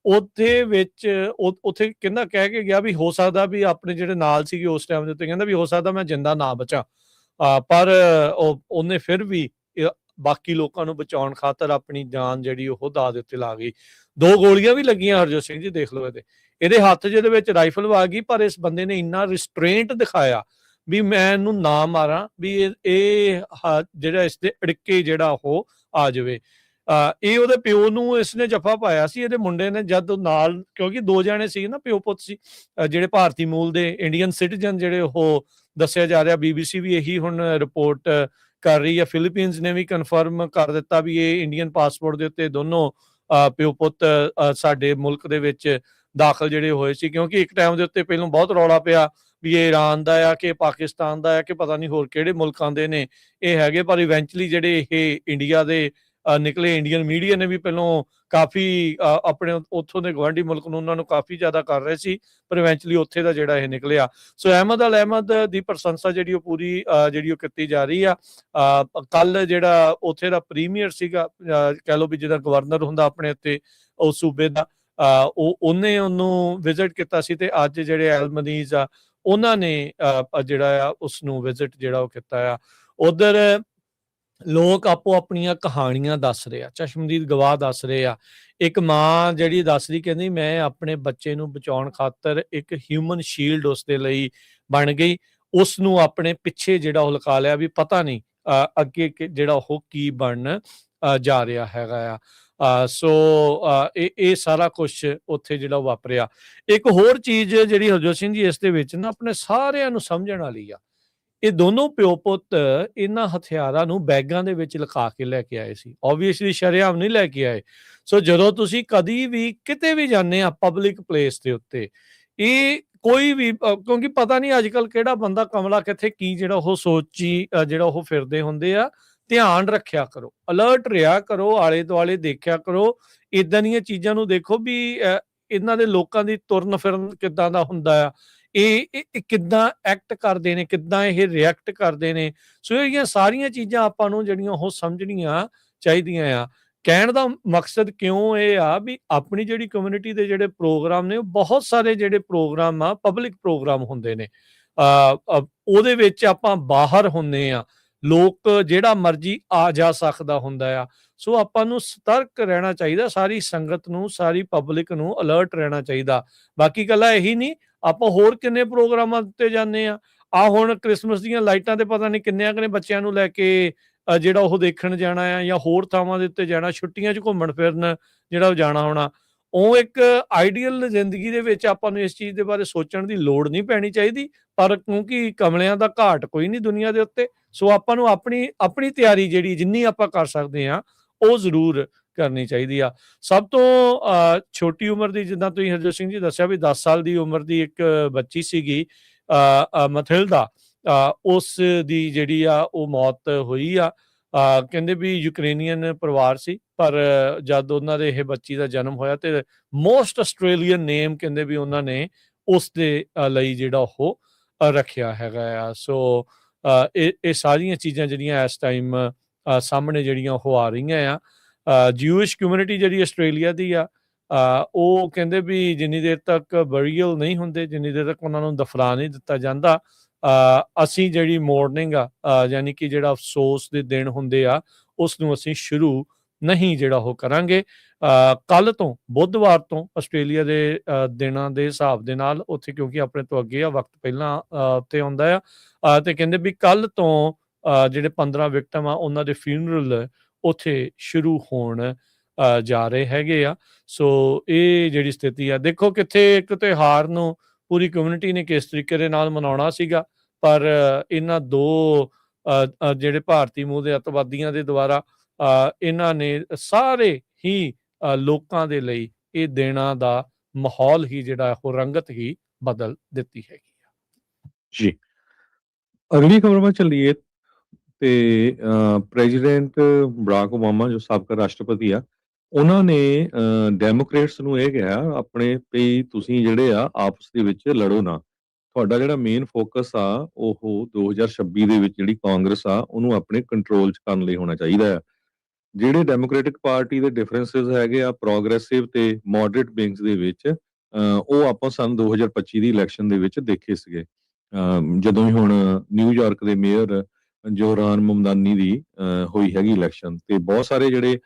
ਉਹਦੇ ਵਿੱਚ ਉੱਥੇ ਕਹਿੰਦਾ ਕਹਿ ਕੇ ਗਿਆ ਵੀ ਹੋ ਸਕਦਾ ਵੀ ਆਪਣੇ ਜਿਹੜੇ ਨਾਲ ਸੀਗੇ ਉਸ ਟਾਈਮ ਦੇ ਉੱਤੇ, ਕਹਿੰਦਾ ਵੀ ਹੋ ਸਕਦਾ ਮੈਂ ਜਿੰਦਾ ਨਾ ਬਚਾਂ, ਪਰ ਉਹਨੇ ਫਿਰ ਵੀ ਬਾਕੀ ਲੋਕਾਂ ਨੂੰ ਬਚਾਉਣ ਖਾਤਰ ਆਪਣੀ ਜਾਨ ਜਿਹੜੀ ਉਹ ਦਾਅ ਦੇ ਉੱਤੇ ਲਾ ਗਈ। 2 ਗੋਲੀਆਂ ਵੀ ਲੱਗੀਆਂ ਹਰਜੋਤ ਸਿੰਘ ਜੀ, ਦੇਖ ਲਓ ਇਹਦੇ ਹੱਥ ਜਿਹਦੇ ਵਿੱਚ ਰਾਈਫਲ ਵਾ ਗਈ, ਪਰ ਇਸ ਬੰਦੇ ਨੇ ਇੰਨਾ ਰਿਸਟ੍ਰੇਂਟ ਦਿਖਾਇਆ ਵੀ ਮੈਂ ਇਹਨੂੰ ਨਾ ਮਾਰਾਂ, ਵੀ ਇਹ ਜਿਹੜਾ ਇਸ ਦੇ ਅੜਿੱਕੇ ਜਿਹੜਾ ਉਹ ਆ ਜਾਵੇ। ਇਹ ਉਹਦੇ ਪਿਓ ਨੂੰ ਇਸਨੇ ਜੱਫਾ ਪਾਇਆ ਸੀ, ਇਹਦੇ ਮੁੰਡੇ ਨੇ ਜਦ ਨਾਲ, ਕਿਉਂਕਿ 2 ਜਾਣੇ ਸੀ ਨਾ, ਪਿਓ ਪੁੱਤ ਸੀ, ਜਿਹੜੇ ਭਾਰਤੀ ਮੂਲ ਦੇ ਇੰਡੀਅਨ ਸਿਟੀਜ਼ਨ ਜਿਹੜੇ ਉਹ ਦੱਸਿਆ ਜਾ ਰਿਹਾ। BBC ਵੀ ਇਹੀ ਹੁਣ ਰਿਪੋਰਟ ਕਰ ਰਹੀ ਹੈ। ਫਿਲੀਪੀਨਸ ਨੇ ਵੀ ਕਨਫਰਮ ਕਰ ਦਿੱਤਾ ਵੀ ਇਹ ਇੰਡੀਅਨ ਪਾਸਪੋਰਟ ਦੇ ਉੱਤੇ ਦੋਨੋਂ ਪਿਓ ਪੁੱਤ ਸਾਡੇ ਮੁਲਕ ਦੇ ਵਿੱਚ ਦਾਖਲ ਜਿਹੜੇ ਹੋਏ ਸੀ, ਕਿਉਂਕਿ ਇੱਕ ਟਾਈਮ ਦੇ ਉੱਤੇ ਪਹਿਲਾਂ ਬਹੁਤ ਰੌਲਾ ਪਿਆ ਵੀ ਇਹ ਇਰਾਨ ਦਾ ਆ ਕਿ ਪਾਕਿਸਤਾਨ ਦਾ ਆ ਕਿ ਪਤਾ ਨਹੀਂ ਹੋਰ ਕਿਹੜੇ ਮੁਲਕਾਂ ਦੇ ਨੇ ਇਹ ਹੈਗੇ, ਪਰ ਇਵੈਂਚੁਅਲੀ ਜਿਹੜੇ ਇਹ ਇੰਡੀਆ ਦੇ ਨਿਕਲੇ। ਇੰਡੀਅਨ ਮੀਡੀਆ ਨੇ ਵੀ ਪਹਿਲਾਂ ਕਾਫੀ ਆਪਣੇ ਉੱਥੋਂ ਦੇ ਗਵਾਂਢੀ ਮੁਲਕ ਨੂੰ ਉਹਨਾਂ ਨੂੰ ਕਾਫੀ ਜ਼ਿਆਦਾ ਕਰ ਰਹੇ ਸੀ, ਪਰ ਇਵੈਂਚੁਅਲੀ ਉੱਥੇ ਦਾ ਜਿਹੜਾ ਇਹ ਨਿਕਲਿਆ। ਸੋ ਅਹਿਮਦ ਅਲ ਅਹਿਮਦ ਦੀ ਪ੍ਰਸ਼ੰਸਾ ਜਿਹੜੀ ਉਹ ਪੂਰੀ ਜਿਹੜੀ ਉਹ ਕੀਤੀ ਜਾ ਰਹੀ ਆ। ਕੱਲ ਜਿਹੜਾ ਉੱਥੇ ਦਾ ਪ੍ਰੀਮੀਅਰ ਸੀਗਾ, ਕਹਿ ਲਓ ਵੀ ਜਿਹਦਾ ਗਵਰਨਰ ਹੁੰਦਾ ਆਪਣੇ ਉੱਤੇ ਉਸ ਸੂਬੇ ਦਾ, ਉਹਨੇ ਉਹਨੂੰ ਵਿਜ਼ਿਟ ਕੀਤਾ ਸੀ, ਤੇ ਅੱਜ ਜਿਹੜੇ ਐਲਮਨੀਜ਼ ਆ ਉਹਨਾਂ ਨੇ ਜਿਹੜਾ ਆ ਉਸ ਨੂੰ ਵਿਜ਼ਿਟ ਜਿਹੜਾ ਉਹ ਕੀਤਾ ਆ। ਉਧਰ ਲੋਕ ਆਪੋ ਆਪਣੀਆਂ ਕਹਾਣੀਆਂ ਦੱਸ ਰਹੇ ਆ, ਚਸ਼ਮਦੀਦ ਗਵਾਹ ਦੱਸ ਰਹੇ ਆ। ਇੱਕ ਮਾਂ ਜਿਹੜੀ ਦੱਸ ਰਹੀ, ਕਹਿੰਦੀ ਮੈਂ ਆਪਣੇ ਬੱਚੇ ਨੂੰ ਬਚਾਉਣ ਖਾਤਰ ਇੱਕ ਹਿਊਮਨ ਸ਼ੀਲਡ ਉਸ ਦੇ ਲਈ ਬਣ ਗਈ, ਉਸ ਨੂੰ ਆਪਣੇ ਪਿੱਛੇ ਜਿਹੜਾ ਉਹ ਲਗਾ ਲਿਆ ਵੀ ਪਤਾ ਨਹੀਂ ਅੱਗੇ ਜਿਹੜਾ ਉਹ ਕੀ ਬਣਨ ਜਾ ਰਿਹਾ ਹੈਗਾ ਆ। ਸੋ ਇਹ ਸਾਰਾ ਕੁਝ ਉੱਥੇ ਜਿਹੜਾ ਵਾਪਰਿਆ। ਇੱਕ ਹੋਰ ਚੀਜ਼ ਜਿਹੜੀ ਹਰਜੋਤ ਸਿੰਘ ਜੀ ਇਸ ਦੇ ਵਿੱਚ ਨਾ ਆਪਣੇ ਸਾਰਿਆਂ ਨੂੰ ਸਮਝਣ ਵਾਲੀ ਆ, ਇਹ ਦੋਨੋਂ ਪਿਓ ਪੁੱਤ ਇਹਨਾਂ ਹਥਿਆਰਾਂ ਨੂੰ ਬੈਗਾਂ ਦੇ ਵਿੱਚ ਲੁਕਾ ਕੇ ਲੈ ਕੇ ਆਏ ਸੀ। ਓਬਵੀਅਸਲੀ ਸ਼ਰੇਆਮ ਨਹੀਂ ਲੈ ਕੇ ਆਏ। ਸੋ ਜਦੋਂ ਤੁਸੀਂ ਕਦੀ ਵੀ ਕਿਤੇ ਵੀ ਜਾਂਦੇ ਆ ਪਬਲਿਕ ਪਲੇਸ ਦੇ ਉੱਤੇ, ਇਹ ਕੋਈ ਵੀ ਕਿਉਂਕਿ ਪਤਾ ਨਹੀਂ ਅੱਜ ਕੱਲ ਕਿਹੜਾ ਬੰਦਾ ਕਮਲਾ ਕਿੱਥੇ ਕੀ ਜਿਹੜਾ ਉਹ ਸੋਚੀ ਜਿਹੜਾ ਉਹ ਫਿਰਦੇ ਹੁੰਦੇ ਆ। ਧਿਆਨ ਰੱਖਿਆ ਕਰੋ, ਅਲਰਟ ਰਿਹਾ ਕਰੋ, ਆਲੇ ਦੁਆਲੇ ਦੇਖਿਆ ਕਰੋ, ਇਦਾਂ ਦੀਆਂ ਚੀਜ਼ਾਂ ਨੂੰ ਦੇਖੋ ਵੀ ਇਹਨਾਂ ਦੇ ਲੋਕਾਂ ਦੀ ਤੁਰਨ ਫਿਰਨ ਕਿੱਦਾਂ ਦਾ ਹੁੰਦਾ ਆ, ਇਹ ਕਿੱਦਾਂ ਐਕਟ ਕਰਦੇ ਨੇ, ਕਿੱਦਾਂ ਇਹ ਰਿਐਕਟ ਕਰਦੇ ਨੇ। ਸੋ ਇਹ ਸਾਰੀਆਂ ਚੀਜ਼ਾਂ ਆਪਾਂ ਨੂੰ ਜਿਹੜੀਆਂ ਉਹ ਸਮਝਣੀਆਂ ਚਾਹੀਦੀਆਂ ਆ। ਕਹਿਣ ਦਾ ਮਕਸਦ ਕਿਉਂ ਇਹ ਆ ਵੀ ਆਪਣੀ ਜਿਹੜੀ ਕਮਿਊਨਿਟੀ ਦੇ ਜਿਹੜੇ ਪ੍ਰੋਗਰਾਮ ਨੇ, ਬਹੁਤ ਸਾਰੇ ਜਿਹੜੇ ਪ੍ਰੋਗਰਾਮ ਆ ਪਬਲਿਕ ਪ੍ਰੋਗਰਾਮ ਹੁੰਦੇ ਨੇ, ਉਹਦੇ ਵਿੱਚ ਆਪਾਂ ਬਾਹਰ ਹੁੰਦੇ ਆ, ਲੋਕ ਜਿਹੜਾ ਮਰਜ਼ੀ ਆ ਜਾ ਸਕਦਾ ਹੁੰਦਾ ਆ। ਸੋ ਆਪਾਂ ਨੂੰ ਸਤਰਕ ਰਹਿਣਾ ਚਾਹੀਦਾ, ਸਾਰੀ ਸੰਗਤ ਨੂੰ, ਸਾਰੀ ਪਬਲਿਕ ਨੂੰ ਅਲਰਟ ਰਹਿਣਾ ਚਾਹੀਦਾ। ਬਾਕੀ ਗੱਲਾਂ ਇਹੀ ਨਹੀਂ, ਆਪਾਂ ਹੋਰ ਕਿੰਨੇ ਪ੍ਰੋਗਰਾਮਾਂ ਤੇ ਜਾਂਦੇ ਆ। ਹੁਣ ਕ੍ਰਿਸਮਸ ਦੀਆਂ ਲਾਈਟਾਂ ਤੇ ਪਤਾ ਨਹੀਂ ਕਿੰਨਿਆਂ ਕੁ ਨੇ ਬੱਚਿਆਂ ਨੂੰ ਲੈ ਕੇ ਜਿਹੜਾ ਉਹ ਦੇਖਣ ਜਾਣਾ ਆ, ਜਾਂ ਹੋਰ ਥਾਵਾਂ ਦੇ ਉੱਤੇ ਜਾਣਾ, ਛੁੱਟੀਆਂ 'ਚ ਘੁੰਮਣ ਫਿਰਨ ਜਿਹੜਾ ਉਹ ਜਾਣਾ ਹੋਣਾ। ਉਹ ਇੱਕ ਆਈਡੀਅਲ ਜ਼ਿੰਦਗੀ ਦੇ ਵਿੱਚ ਆਪਾਂ ਨੂੰ ਇਸ ਚੀਜ਼ ਦੇ ਬਾਰੇ ਸੋਚਣ ਦੀ ਲੋੜ ਨਹੀਂ ਪੈਣੀ ਚਾਹੀਦੀ, ਪਰ ਕਿਉਂਕਿ ਕਮਲਿਆਂ ਦਾ ਘਾਟ ਕੋਈ ਨਹੀਂ ਦੁਨੀਆ ਦੇ ਉੱਤੇ, ਸੋ ਆਪਾਂ ਨੂੰ ਆਪਣੀ ਤਿਆਰੀ ਜਿਹੜੀ ਜਿੰਨੀ ਆਪਾਂ ਕਰ ਸਕਦੇ ਆ ਉਹ ਜ਼ਰੂਰ ਕਰਨੀ ਚਾਹੀਦੀ ਆ। ਸਭ ਤੋਂ ਛੋਟੀ ਉਮਰ ਦੀ, ਜਿੱਦਾਂ ਤੁਸੀਂ ਹਰਜੋਤ ਸਿੰਘ ਜੀ ਦੱਸਿਆ ਵੀ 10 ਸਾਲ ਦੀ ਉਮਰ ਦੀ ਇੱਕ ਬੱਚੀ ਸੀਗੀ ਮਥਿਲਡਾ, ਉਸ ਦੀ ਜਿਹੜੀ ਆ ਉਹ ਮੌਤ ਹੋਈ ਆ। ਕਹਿੰਦੇ ਵੀ ਯੂਕਰੇਨੀਅਨ ਪਰਿਵਾਰ ਸੀ, ਪਰ ਜਦ ਉਹਨਾਂ ਦੇ ਇਹ ਬੱਚੀ ਦਾ ਜਨਮ ਹੋਇਆ ਤੇ ਮੋਸਟ ਆਸਟ੍ਰੇਲੀਅਨ ਨੇਮ ਕਹਿੰਦੇ ਵੀ ਉਹਨਾਂ ਨੇ ਉਸ ਦੇ ਲਈ ਜਿਹੜਾ ਉਹ ਰੱਖਿਆ ਹੈਗਾ ਆ। ਸੋ ਇਹ ਸਾਰੀਆਂ ਚੀਜ਼ਾਂ ਜਿਹੜੀਆਂ ਇਸ ਟਾਈਮ ਸਾਹਮਣੇ ਜਿਹੜੀਆਂ ਉਹ ਆ ਰਹੀਆਂ ਆ। ਜਿਊਇਸ਼ ਕਮਿਊਨਿਟੀ ਜਿਹੜੀ ਆਸਟ੍ਰੇਲੀਆ ਦੀ ਆ, ਉਹ ਕਹਿੰਦੇ ਵੀ ਜਿੰਨੀ ਦੇਰ ਤੱਕ ਬਰੀਅਲ ਨਹੀਂ ਹੁੰਦੇ, ਜਿੰਨੀ ਦੇਰ ਤੱਕ ਉਹਨਾਂ ਨੂੰ ਦਫਨਾ ਨਹੀਂ ਦਿੱਤਾ ਜਾਂਦਾ, ਅਸੀਂ ਜਿਹੜੀ ਮੋਰਨਿੰਗ ਆ, ਯਾਨੀ ਕਿ ਜਿਹੜਾ ਅਫਸੋਸ ਦੇ ਦਿਨ ਹੁੰਦੇ ਆ, ਉਸ ਨੂੰ ਅਸੀਂ ਸ਼ੁਰੂ ਨਹੀਂ ਜਿਹੜਾ ਉਹ ਕਰਾਂਗੇ। ਕੱਲ ਤੋਂ ਬੁੱਧਵਾਰ ਤੋਂ ਆਸਟ੍ਰੇਲੀਆ ਦੇ ਦਿਨਾਂ ਦੇ ਹਿਸਾਬ ਦੇ ਨਾਲ, ਉੱਥੇ ਕਿਉਂਕਿ ਆਪਣੇ ਤੋਂ ਅੱਗੇ ਆ ਵਕਤ ਪਹਿਲਾਂ ਉੱਤੇ ਆਉਂਦਾ ਆ, ਤੇ ਕਹਿੰਦੇ ਵੀ ਕੱਲ ਤੋਂ ਜਿਹੜੇ 15 ਵਿਕਟਮ ਆ ਉਹਨਾਂ ਦੇ ਫਿਊਨਰਲ ਉੱਥੇ ਸ਼ੁਰੂ ਹੋਣ ਜਾ ਰਹੇ ਹੈਗੇ ਆ। ਸੋ ਇਹ ਜਿਹੜੀ ਸਥਿਤੀ ਆ, ਦੇਖੋ ਕਿੱਥੇ ਇੱਕ ਤਿਉਹਾਰ ਨੂੰ ਪੂਰੀ ਕਮਿਊਨਿਟੀ ਨੇ ਕਿਸ ਤਰੀਕੇ ਦੇ ਨਾਲ ਮਨਾਉਣਾ ਸੀਗਾ, ਪਰ ਇਹਨਾਂ 2 ਜਿਹੜੇ ਭਾਰਤੀ ਮੂਲ ਦੇ ਅੱਤਵਾਦੀਆਂ ਦੇ ਦੁਆਰਾ ਇਹਨਾਂ ਨੇ ਸਾਰੇ ਹੀ ਲੋਕਾਂ ਦੇ ਲਈ ਇਹ ਦਿਨਾਂ ਦਾ ਮਾਹੌਲ ਹੀ ਜਿਹੜਾ ਉਹ ਰੰਗਤ ਹੀ ਬਦਲ ਦਿੱਤੀ ਹੈਗੀ ਆ। ਜੀ। ਅਗਲੀ ਖਬਰ ਵੱਲ ਚੱਲੀਏ ਤੇ ਪ੍ਰੈਜ਼ੀਡੈਂਟ ਬਰਾਕ ਓਬਾਮਾ ਜੋ ਸਾਬਕਾ ਰਾਸ਼ਟਰਪਤੀ ਆ, ਉਹਨਾਂ ਨੇ ਡੈਮੋਕ੍ਰੇਟਸ ਨੂੰ ਇਹ ਕਿਹਾ ਆਪਣੇ ਵੀ ਤੁਸੀਂ ਜਿਹੜੇ ਆ ਆਪਸ ਦੇ ਵਿੱਚ ਲੜੋ ਨਾ। ਤੁਹਾਡਾ ਜਿਹੜਾ ਮੇਨ ਫੋਕਸ ਆ ਉਹ 2026 ਦੇ ਵਿੱਚ ਜਿਹੜੀ ਕਾਂਗਰਸ ਆ ਉਹਨੂੰ ਆਪਣੇ ਕੰਟਰੋਲ 'ਚ ਕਰਨ ਲਈ ਹੋਣਾ ਚਾਹੀਦਾ ਆ। ਜਿਹੜੇ ਡੈਮੋਕ੍ਰੈਟਿਕ ਪਾਰਟੀ ਦੇ ਡਿਫਰੈਂਸਸ ਹੈਗੇ ਆ ਪ੍ਰੋਗਰੈਸਿਵ ਤੇ ਮੋਡਰੇਟ ਵਿੰਗਸ ਦੇ ਵਿੱਚ, ਉਹ ਆਪਾਂ ਸੰਨ 2025 ਦੀ ਇਲੈਕਸ਼ਨ ਦੇ ਵਿੱਚ ਦੇਖੇ ਸੀਗੇ। ਜਦੋਂ ਵੀ ਹੁਣ ਨਿਊਯਾਰਕ ਦੇ ਮੇਅਰ ਜੋਹਰਾਨ ਮਮਦਾਨੀ ਦੀ ਹੋਈ ਹੈਗੀ ਇਲੈਕਸ਼ਨ ਤੇ ਬਹੁਤ ਸਾਰੇ ਜਿਹੜੇ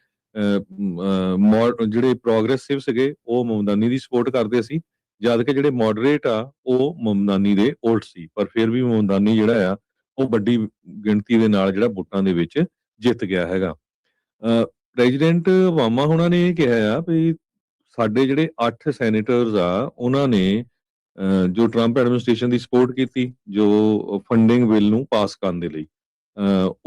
ਜਿਹੜੇ ਪ੍ਰੋਗਰੈਸਿਵ ਸੀਗੇ ਉਹ ਮਮਦਾਨੀ ਦੀ ਸਪੋਰਟ ਕਰਦੇ ਸੀ, ਜਦ ਕਿ ਜਿਹੜੇ ਮੋਡਰੇਟ ਆ ਉਹ ਮਮਦਾਨੀ ਦੇ ਉਲਟ ਸੀ। ਪਰ ਫਿਰ ਵੀ ਮਮਦਾਨੀ ਜਿਹੜਾ ਆ ਉਹ ਵੱਡੀ ਗਿਣਤੀ ਦੇ ਨਾਲ ਜਿਹੜਾ ਵੋਟਾਂ ਦੇ ਵਿੱਚ ਜਿੱਤ ਗਿਆ ਹੈਗਾ। ਪ੍ਰੈਜ਼ੀਡੈਂਟ ਓਬਾਮਾ ਹੋਣਾ ਨੇ ਇਹ ਕਿਹਾ ਆ ਵੀ ਸਾਡੇ ਜਿਹੜੇ 8 ਸੈਨੇਟਰਸ ਆ ਉਹਨਾਂ ਨੇ ਜੋ ਟਰੰਪ ਐਡਮਿਨਿਸਟ੍ਰੇਸ਼ਨ ਦੀ ਸਪੋਰਟ ਕੀਤੀ ਜੋ ਫੰਡਿੰਗ ਬਿੱਲ ਨੂੰ ਪਾਸ ਕਰਨ ਦੇ ਲਈ,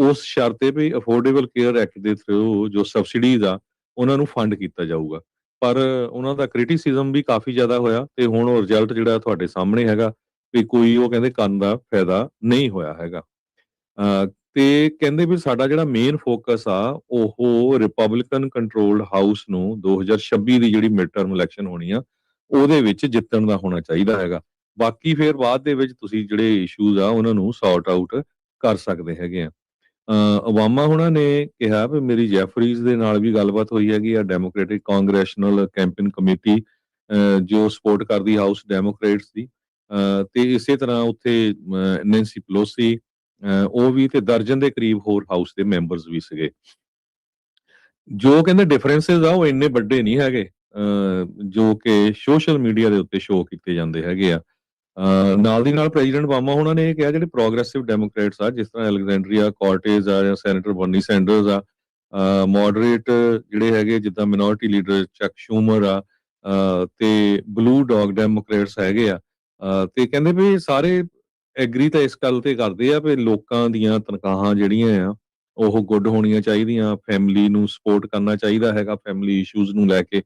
ਉਸ ਸ਼ਰਤ ਤੇ ਵੀ ਅਫੋਰਡੇਬਲ ਕੇਅਰ ਐਕਟ ਦੇ ਥਰੂ ਜੋ ਸਬਸਿਡੀਜ਼ ਆ ਉਹਨਾਂ ਨੂੰ ਫੰਡ ਕੀਤਾ ਜਾਊਗਾ। ਪਰ ਉਹਨਾਂ ਦਾ ਕ੍ਰਿਟਿਸਿਜ਼ਮ ਵੀ ਕਾਫੀ ਜ਼ਿਆਦਾ ਹੋਇਆ ਤੇ ਹੁਣ ਉਹ ਰਿਜ਼ਲਟ ਜਿਹੜਾ ਤੁਹਾਡੇ ਸਾਹਮਣੇ ਹੈਗਾ ਵੀ ਕੋਈ ਉਹ ਕਹਿੰਦੇ ਕਰਨ ਦਾ ਫਾਇਦਾ ਨਹੀਂ ਹੋਇਆ ਹੈਗਾ। ਤੇ ਕਹਿੰਦੇ ਵੀ ਸਾਡਾ ਜਿਹੜਾ ਮੇਨ ਫੋਕਸ ਆ ਉਹ ਰਿਪਬਲਿਕਨ ਕੰਟਰੋਲਡ ਹਾਊਸ ਨੂੰ 2026 ਦੀ ਜਿਹੜੀ ਮਿਡ ਟਰਮ ਇਲੈਕਸ਼ਨ ਹੋਣੀ ਆ ਉਹਦੇ ਵਿੱਚ ਜਿੱਤਣ ਦਾ ਹੋਣਾ ਚਾਹੀਦਾ ਹੈਗਾ। ਬਾਕੀ ਫਿਰ ਬਾਅਦ ਦੇ ਵਿੱਚ ਤੁਸੀਂ ਜਿਹੜੇ ਇਸ਼ੂਜ਼ ਆ ਉਹਨਾਂ ਨੂੰ ਸੌਰਟ ਆਊਟ ਕਰ ਸਕਦੇ ਹੈਗੇ ਆ। ਓਬਾਮਾ ਹੁਣਾਂ ਨੇ ਕਿਹਾ ਵੀ ਮੇਰੀ ਜੈਫਰੀਜ਼ ਦੇ ਨਾਲ ਵੀ ਗੱਲਬਾਤ ਹੋਈ ਹੈਗੀ ਆ, ਡੈਮੋਕ੍ਰੈਟਿਕ ਕਾਂਗਰੈਸ਼ਨਲ ਕੈਂਪੇਨ ਕਮੇਟੀ ਜੋ ਸਪੋਰਟ ਕਰਦੀ ਹਾਊਸ ਡੈਮੋਕ੍ਰੇਟਸ ਦੀ, ਤੇ ਇਸੇ ਤਰ੍ਹਾਂ ਉੱਥੇ ਨੈਂਸੀ ਪਲੋਸੀ ਉਹ ਵੀ ਤੇ ਦਰਜਨ ਦੇ ਕਰੀਬ ਹੋਰ ਹਾਊਸ ਦੇ ਮੈਂਬਰਸ ਵੀ ਸੀਗੇ। ਜੋ ਕਹਿੰਦੇ ਡਿਫਰੈਂਸਸ ਆ ਉਹ ਇੰਨੇ ਵੱਡੇ ਨਹੀਂ ਹੈਗੇ ਜੋ ਕਿ ਸੋਸ਼ਲ ਮੀਡੀਆ ਦੇ ਉੱਤੇ ਸ਼ੋਅ ਕੀਤੇ ਜਾਂਦੇ ਹੈਗੇ ਆ। ਨਾਲ ਦੀ ਨਾਲ ਪ੍ਰੈਜ਼ੀਡੈਂਟ ਓਬਾਮਾ ਉਹਨਾਂ ਨੇ ਇਹ ਕਿਹਾ ਜਿਹੜੇ ਪ੍ਰੋਗਰੈਸਿਵ ਡੈਮੋਕ੍ਰੇਟਸ ਆ ਜਿਸ ਤਰ੍ਹਾਂ ਅਲੈਗਜ਼ੈਂਡਰੀਆ ਕਾਰਟੇਜ਼ ਆ ਜਾਂ ਸੈਨੇਟਰ ਬਰਨੀ ਸੈਂਡਰਸ ਆ, ਮੋਡਰੇਟ ਜਿਹੜੇ ਹੈਗੇ ਜਿੱਦਾਂ ਮਿਨੋਰਿਟੀ ਲੀਡਰ ਚੱਕ ਸ਼ੂਮਰ ਆ, ਤੇ ਬਲੂ ਡੌਗ ਡੈਮੋਕ੍ਰੇਟਸ ਹੈਗੇ ਆ, ਤੇ ਕਹਿੰਦੇ ਵੀ ਸਾਰੇ ਐਗਰੀ ਤਾਂ ਇਸ ਗੱਲ ਤੇ ਕਰਦੇ ਆ ਵੀ ਲੋਕਾਂ ਦੀਆਂ ਤਨਖਾਹਾਂ ਜਿਹੜੀਆਂ ਆ ਉਹ ਗੁੱਡ ਹੋਣੀਆਂ ਚਾਹੀਦੀਆਂ, ਫੈਮਿਲੀ ਨੂੰ ਸਪੋਰਟ ਕਰਨਾ ਚਾਹੀਦਾ ਹੈਗਾ, ਫੈਮਿਲੀ ਇਸ਼ੂਜ਼ ਨੂੰ ਲੈ ਕੇ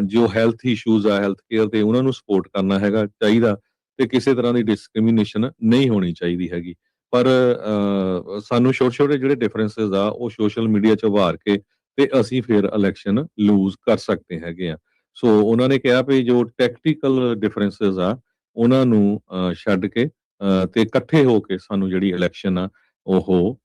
ਜੋ ਹੈਲਥ ਇਸ਼ੂਜ਼ ਆ ਹੈਲਥ ਕੇਅਰ ਤੇ ਉਹਨਾਂ ਨੂੰ ਸਪੋਰਟ ਕਰਨਾ ਹੈਗਾ ਚਾਹੀਦਾ ਤੇ ਕਿਸੇ ਤਰ੍ਹਾਂ ਦੀ ਡਿਸਕ੍ਰਿਮੀਨੇਸ਼ਨ ਨਹੀਂ ਹੋਣੀ ਚਾਹੀਦੀ ਹੈਗੀ। ਪਰ ਸਾਨੂੰ ਛੋਟੇ-ਛੋਟੇ ਜਿਹੜੇ ਡਿਫਰੈਂਸਸ ਆ ਉਹ ਸੋਸ਼ਲ ਮੀਡੀਆ 'ਚ ਉਭਾਰ ਕੇ ਤੇ ਅਸੀਂ ਫਿਰ ਇਲੈਕਸ਼ਨ ਲੂਜ਼ ਕਰ ਸਕਦੇ ਹੈਗੇ ਆ। ਸੋ ਉਹਨਾਂ ਨੇ ਕਿਹਾ ਵੀ ਜੋ ਟੈਕਟੀਕਲ ਡਿਫਰੈਂਸਸ ਆ ਉਹਨਾਂ ਨੂੰ ਛੱਡ ਕੇ ਤੇ ਇਕੱਠੇ ਹੋ ਕੇ ਸਾਨੂੰ ਜਿਹੜੀ ਇਲੈਕਸ਼ਨ ਆ ਉਹ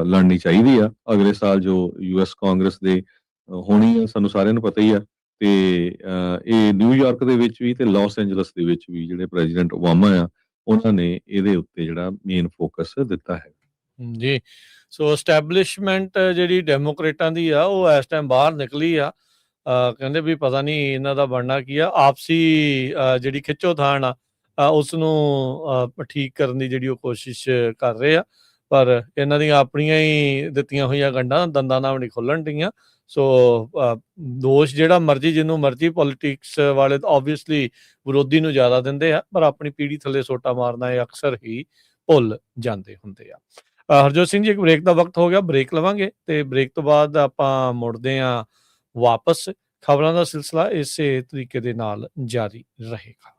ਲੜਨੀ ਚਾਹੀਦੀ ਆ। ਅਗਲੇ ਸਾਲ ਜੋ ਯੂਐਸ ਕਾਂਗਰਸ ਦੇ ਹੋਣੀ ਆ ਸਾਨੂੰ ਸਾਰਿਆਂ ਨੂੰ ਪਤਾ ਹੀ ਆ ਤੇ ਇਹ ਨਿਊਯਾਰਕ ਦੇ ਵਿੱਚ ਵੀ ਤੇ ਲਾਸ ਐਂਜਲਸ ਦੇ ਵਿੱਚ ਵੀ ਜਿਹੜੇ ਪ੍ਰੈਜ਼ੀਡੈਂਟ ਓਬਾਮਾ ਆ ਉਹਨਾਂ ਨੇ ਇਹਦੇ ਉੱਤੇ ਜਿਹੜਾ ਮੇਨ ਫੋਕਸ ਦਿੱਤਾ ਹੈ। ਜੀ, ਸੋ ਐਸਟੈਬਲਿਸ਼ਮੈਂਟ ਜਿਹੜੀ ਡੈਮੋਕ੍ਰੇਟਾਂ ਦੀ ਆ ਉਹ ਇਸ ਟਾਈਮ ਬਾਹਰ ਨਿਕਲੀ ਆ। ਕਹਿੰਦੇ ਵੀ ਪਤਾ ਨਹੀਂ ਇਹਨਾਂ ਦਾ ਬਣਨਾ ਕੀ ਆ। ਆਪਸੀ ਜਿਹੜੀ ਖਿੱਚੋਤਾਣ ਆ ਉਸ ਨੂੰ ਠੀਕ ਕਰਨ ਦੀ ਜਿਹੜੀ ਉਹ ਕੋਸ਼ਿਸ਼ ਕਰ ਰਹੇ ਆ, ਪਰ ਇਹਨਾਂ ਦੀਆਂ ਆਪਣੀਆਂ ਹੀ ਦਿੱਤੀਆਂ ਹੋਈਆਂ ਗੰਢਾਂ ਦੰਦਾਂ ਨਾਲ ਨਹੀਂ ਖੁੱਲ੍ਹਣ ਡੀਆਂ। ਸੋ ਦੋਸ਼ ਜਿਹੜਾ ਮਰਜ਼ੀ ਜਿਹਨੂੰ ਮਰਜ਼ੀ ਪੋਲੀਟਿਕਸ ਵਾਲੇ ਤਾਂ ਓਬਵੀਅਸਲੀ ਵਿਰੋਧੀ ਨੂੰ ਜ਼ਿਆਦਾ ਦਿੰਦੇ ਆ, ਪਰ ਆਪਣੀ ਪੀੜ੍ਹੀ ਥੱਲੇ ਸੋਟਾ ਮਾਰਨਾ ਇਹ ਅਕਸਰ ਹੀ ਭੁੱਲ ਜਾਂਦੇ ਹੁੰਦੇ ਆ। ਹਰਜੋਤ ਸਿੰਘ ਜੀ, ਇੱਕ ਬ੍ਰੇਕ ਦਾ ਵਕਤ ਹੋ ਗਿਆ, ਬ੍ਰੇਕ ਲਵਾਂਗੇ ਤੇ ਬ੍ਰੇਕ ਤੋਂ ਬਾਅਦ ਆਪਾਂ ਮੁੜਦੇ ਹਾਂ ਵਾਪਸ। ਖਬਰਾਂ ਦਾ ਸਿਲਸਿਲਾ ਇਸੇ ਤਰੀਕੇ ਦੇ ਨਾਲ ਜਾਰੀ ਰਹੇਗਾ।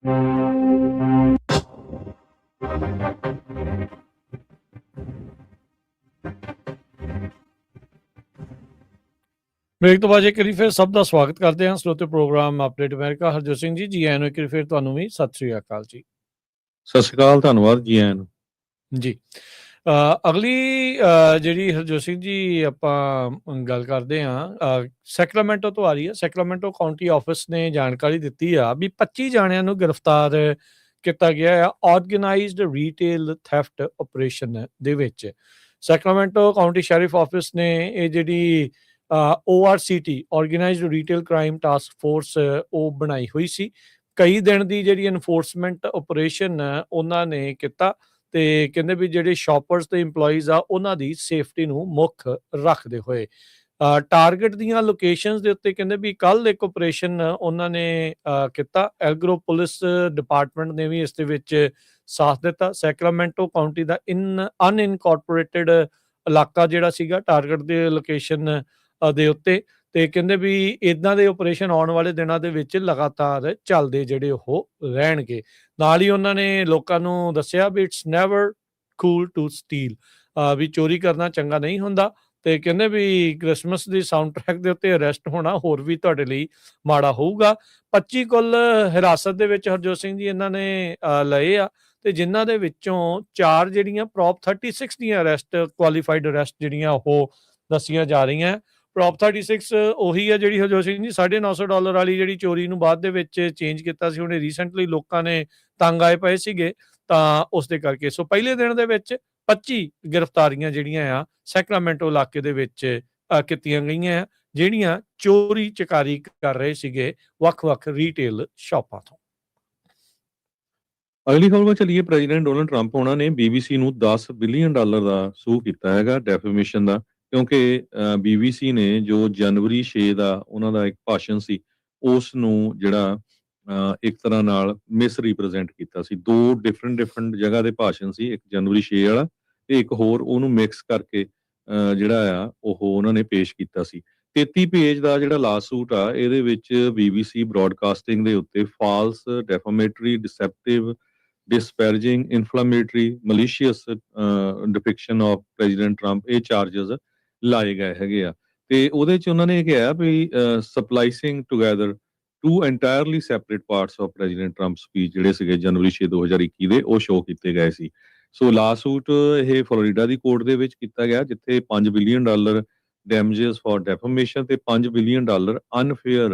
ਬ੍ਰੇਕ ਤੋਂ ਬਾਅਦ ਇੱਕ ਵਾਰੀ ਫਿਰ ਸਭ ਦਾ ਸਵਾਗਤ ਕਰਦੇ ਹਾਂ ਸਰੋਤੇ program update America. Harjot Singh ji ਆਇਆਂ ਨੂੰ ਇੱਕ ਵਾਰੀ ਫਿਰ ਤੁਹਾਨੂੰ ਵੀ ਸਤਿ ਸ੍ਰੀ ਅਕਾਲ ਜੀ। ਸਤਿ ਸ਼੍ਰੀ ਅਕਾਲ, ਧੰਨਵਾਦ ਜੀ ਆਇਆਂ ਨੂੰ। ਜੀ ਅਗਲੀ ਜਿਹੜੀ ਹਰਜੋਤ ਸਿੰਘ ਜੀ ਆਪਾਂ ਗੱਲ ਕਰਦੇ ਹਾਂ ਸੈਕਰਾਮੈਂਟੋ ਤੋਂ ਆ ਰਹੀ ਹੈ। ਸੈਕਰਾਮੈਂਟੋ ਕਾਉਂਟੀ ਆਫਿਸ ਨੇ ਜਾਣਕਾਰੀ ਦਿੱਤੀ ਆ ਵੀ 25 ਜਾਣਿਆਂ ਨੂੰ ਗ੍ਰਿਫਤਾਰ ਕੀਤਾ ਗਿਆ ਆ ਆਰਗੇਨਾਈਜ਼ਡ ਰੀਟੇਲ ਥੈਫਟ ਆਪਰੇਸ਼ਨ ਦੇ ਵਿੱਚ। ਸੈਕਰਾਮੈਂਟੋ ਕਾਉਂਟੀ ਸ਼ੈਰਿਫ ਆਫਿਸ ਨੇ ਇਹ ਜਿਹੜੀ ORCT organised retail crime task force ਉਹ ਬਣਾਈ ਹੋਈ ਸੀ। ਕਈ ਦਿਨ ਦੀ ਜਿਹੜੀ ਐਨਫੋਰਸਮੈਂਟ ਆਪਰੇਸ਼ਨ ਉਹਨਾਂ ਨੇ ਕੀਤਾ ਤੇ ਕਹਿੰਦੇ ਵੀ ਜਿਹੜੇ ਸ਼ਾਪਰਸ ਤੇ EMPLOYEES ਆ ਉਹਨਾਂ ਦੀ ਸੇਫਟੀ ਨੂੰ ਮੁੱਖ ਰੱਖਦੇ ਹੋਏ ਟਾਰਗੇਟ ਦੀਆਂ ਲੋਕੇਸ਼ਨਸ ਦੇ ਉੱਤੇ ਕਹਿੰਦੇ ਵੀ ਕੱਲ ਇੱਕ ਆਪਰੇਸ਼ਨ ਉਹਨਾਂ ਨੇ ਕੀਤਾ। ਐਲਗਰੋ ਪੁਲਿਸ ਡਿਪਾਰਟਮੈਂਟ ਨੇ ਵੀ ਇਸ ਦੇ ਵਿੱਚ ਸਾਥ ਦਿੱਤਾ। ਸੈਕਰਾਮੈਂਟੋ ਕਾਉਂਟੀ ਦਾ ਅਨਇਨਕੋਰਪੋਰੇਟਡ ਇਲਾਕਾ ਜਿਹੜਾ ਸੀਗਾ ਟਾਰਗੇਟ ਦੇ ਲੋਕੇਸ਼ਨ ਦੇ ਉੱਤੇ ਤੇ ਕਹਿੰਦੇ ਵੀ ਇਦਾਂ ਦੇ ਆਪਰੇਸ਼ਨ ਆਉਣ ਵਾਲੇ ਦਿਨਾਂ ਦੇ ਵਿੱਚ ਲਗਾਤਾਰ ਚੱਲਦੇ ਜਿਹੜੇ ਉਹ ਰਹਿਣਗੇ। ਨਾਲ ਹੀ ਉਹਨਾਂ ਨੇ ਲੋਕਾਂ ਨੂੰ ਦੱਸਿਆ ਵੀ it's never cool to steal, ਵੀ ਚੋਰੀ ਕਰਨਾ ਚੰਗਾ ਨਹੀਂ ਹੁੰਦਾ ਤੇ ਕਹਿੰਦੇ ਵੀ ਕ੍ਰਿਸਮਸ ਦੀ ਸਾਊਂਡ ਟਰੈਕ ਦੇ ਉੱਤੇ ਅਰੈਸਟ ਹੋਣਾ ਹੋਰ ਵੀ ਤੁਹਾਡੇ ਲਈ ਮਾੜਾ ਹੋਊਗਾ। 25 ਕੁੱਲ ਹਿਰਾਸਤ ਦੇ ਵਿੱਚ ਹਰਜੋਤ ਸਿੰਘ ਜੀ ਇਹਨਾਂ ਨੇ ਲਏ ਆ ਤੇ ਜਿਨ੍ਹਾਂ ਦੇ ਵਿੱਚੋਂ 4 ਜਿਹੜੀਆਂ ਪ੍ਰੋਪ 36 ਦੀਆਂ ਅਰੈਸਟ ਕੁਆਲੀਫਾਈਡ ਅਰੈਸਟ ਜਿਹੜੀਆਂ ਉਹ ਦੱਸੀਆਂ ਜਾ ਰਹੀਆਂ। ਪ੍ਰੋਪ 36 ਉਹੀ ਹੈ ਜਿਹੜੀ ਹਰਜੋਤ ਸਿੰਘ ਜੀ $950 ਵਾਲੀ ਜਿਹੜੀ ਚੋਰੀ ਨੂੰ ਬਾਅਦ ਦੇ ਵਿੱਚ ਚੇਂਜ ਕੀਤਾ ਸੀ। ਉਹਨੇ ਰੀਸੈਂਟਲੀ ਲੋਕਾਂ ਨੇ ਤੰਗ ਆਏ ਪਏ ਸੀਗੇ ਤਾਂ ਉਸ ਦੇ ਕਰਕੇ ਸੋ ਪਹਿਲੇ ਦਿਨ ਦੇ ਵਿੱਚ 25 ਗ੍ਰਿਫਤਾਰੀਆਂ ਜਿਹੜੀਆਂ ਆ ਸੈਕਰਾਮੈਂਟੋ ਇਲਾਕੇ ਦੇ ਵਿੱਚ ਕੀਤੀਆਂ ਗਈਆਂ ਜਿਹੜੀਆਂ ਚੋਰੀ ਚਕਾਰੀ ਕਰ ਰਹੇ ਸੀਗੇ ਵੱਖ-ਵੱਖ ਰੀਟੇਲ ਸ਼ਾਪਾਂ ਤੋਂ। ਅਗਲੀ ਖਬਰ ਵੱਲ ਚੱਲੀਏ। ਪ੍ਰੈਜ਼ੀਡੈਂਟ ਡੋਨਲਡ ਟਰੰਪ ਉਹਨਾਂ ਨੇ BBC ਨੂੰ $10 ਬਿਲੀਅਨ ਦਾ ਸੂ ਕੀਤਾ ਹੈਗਾ ਡੈਫੇਮੇਸ਼ਨ ਦਾ, ਕਿਉਂਕਿ BBC ਨੇ ਜੋ ਜਨਵਰੀ 6 ਦਾ ਉਹਨਾਂ ਦਾ ਇੱਕ ਭਾਸ਼ਣ ਸੀ ਉਸ ਨੂੰ ਜਿਹੜਾ ਇੱਕ ਤਰ੍ਹਾਂ ਨਾਲ ਮਿਸ ਰਿਪਰੈਜ਼ੈਂਟ ਕੀਤਾ ਸੀ। 2 ਡਿਫਰੈਂਟ ਜਗ੍ਹਾ ਦੇ ਭਾਸ਼ਣ ਸੀ, ਇੱਕ ਜਨਵਰੀ 6 ਵਾਲਾ ਤੇ ਇੱਕ ਹੋਰ ਉਹਨੂੰ ਮਿਕਸ ਕਰਕੇ ਜਿਹੜਾ ਆ ਉਹ ਉਹਨਾਂ ਨੇ ਪੇਸ਼ ਕੀਤਾ ਸੀ। 33 ਪੇਜ ਦਾ ਜਿਹੜਾ ਲਾਸੂਟ ਆ ਇਹਦੇ ਵਿੱਚ BBC ਬ੍ਰੌਡਕਾਸਟਿੰਗ ਦੇ ਉੱਤੇ false, defamatory, deceptive, disparaging, inflammatory, malicious depiction of president Trump ਇਹ ਚਾਰजेस ਲਾਏ ਗਏ ਹੈਗੇ ਆ ਤੇ ਉਹਦੇ ਚ ਉਹਨਾਂ ਨੇ ਇਹ ਕਿਹਾ ਵੀ splicing together 2 entirely separate parts of president Trump speech ਜਿਹੜੇ ਸੀਗੇ ਜਨਵਰੀ 6 2021 ਦੇ ਉਹ ਸ਼ੋਅ ਕੀਤੇ ਗਏ ਸੀ। ਸੋ ਲਾਸੂਟ ਇਹ ਫਲੋਰੀਡਾ ਦੀ ਕੋਰਟ ਦੇ ਵਿੱਚ ਕੀਤਾ ਗਿਆ ਜਿੱਥੇ $5 ਬਿਲੀਅਨ ਡੈਮੇजेस ਫॉर ਡੈਫਾਮੇਸ਼ਨ ਤੇ $5 ਬਿਲੀਅਨ ਅਨਫੇਅਰ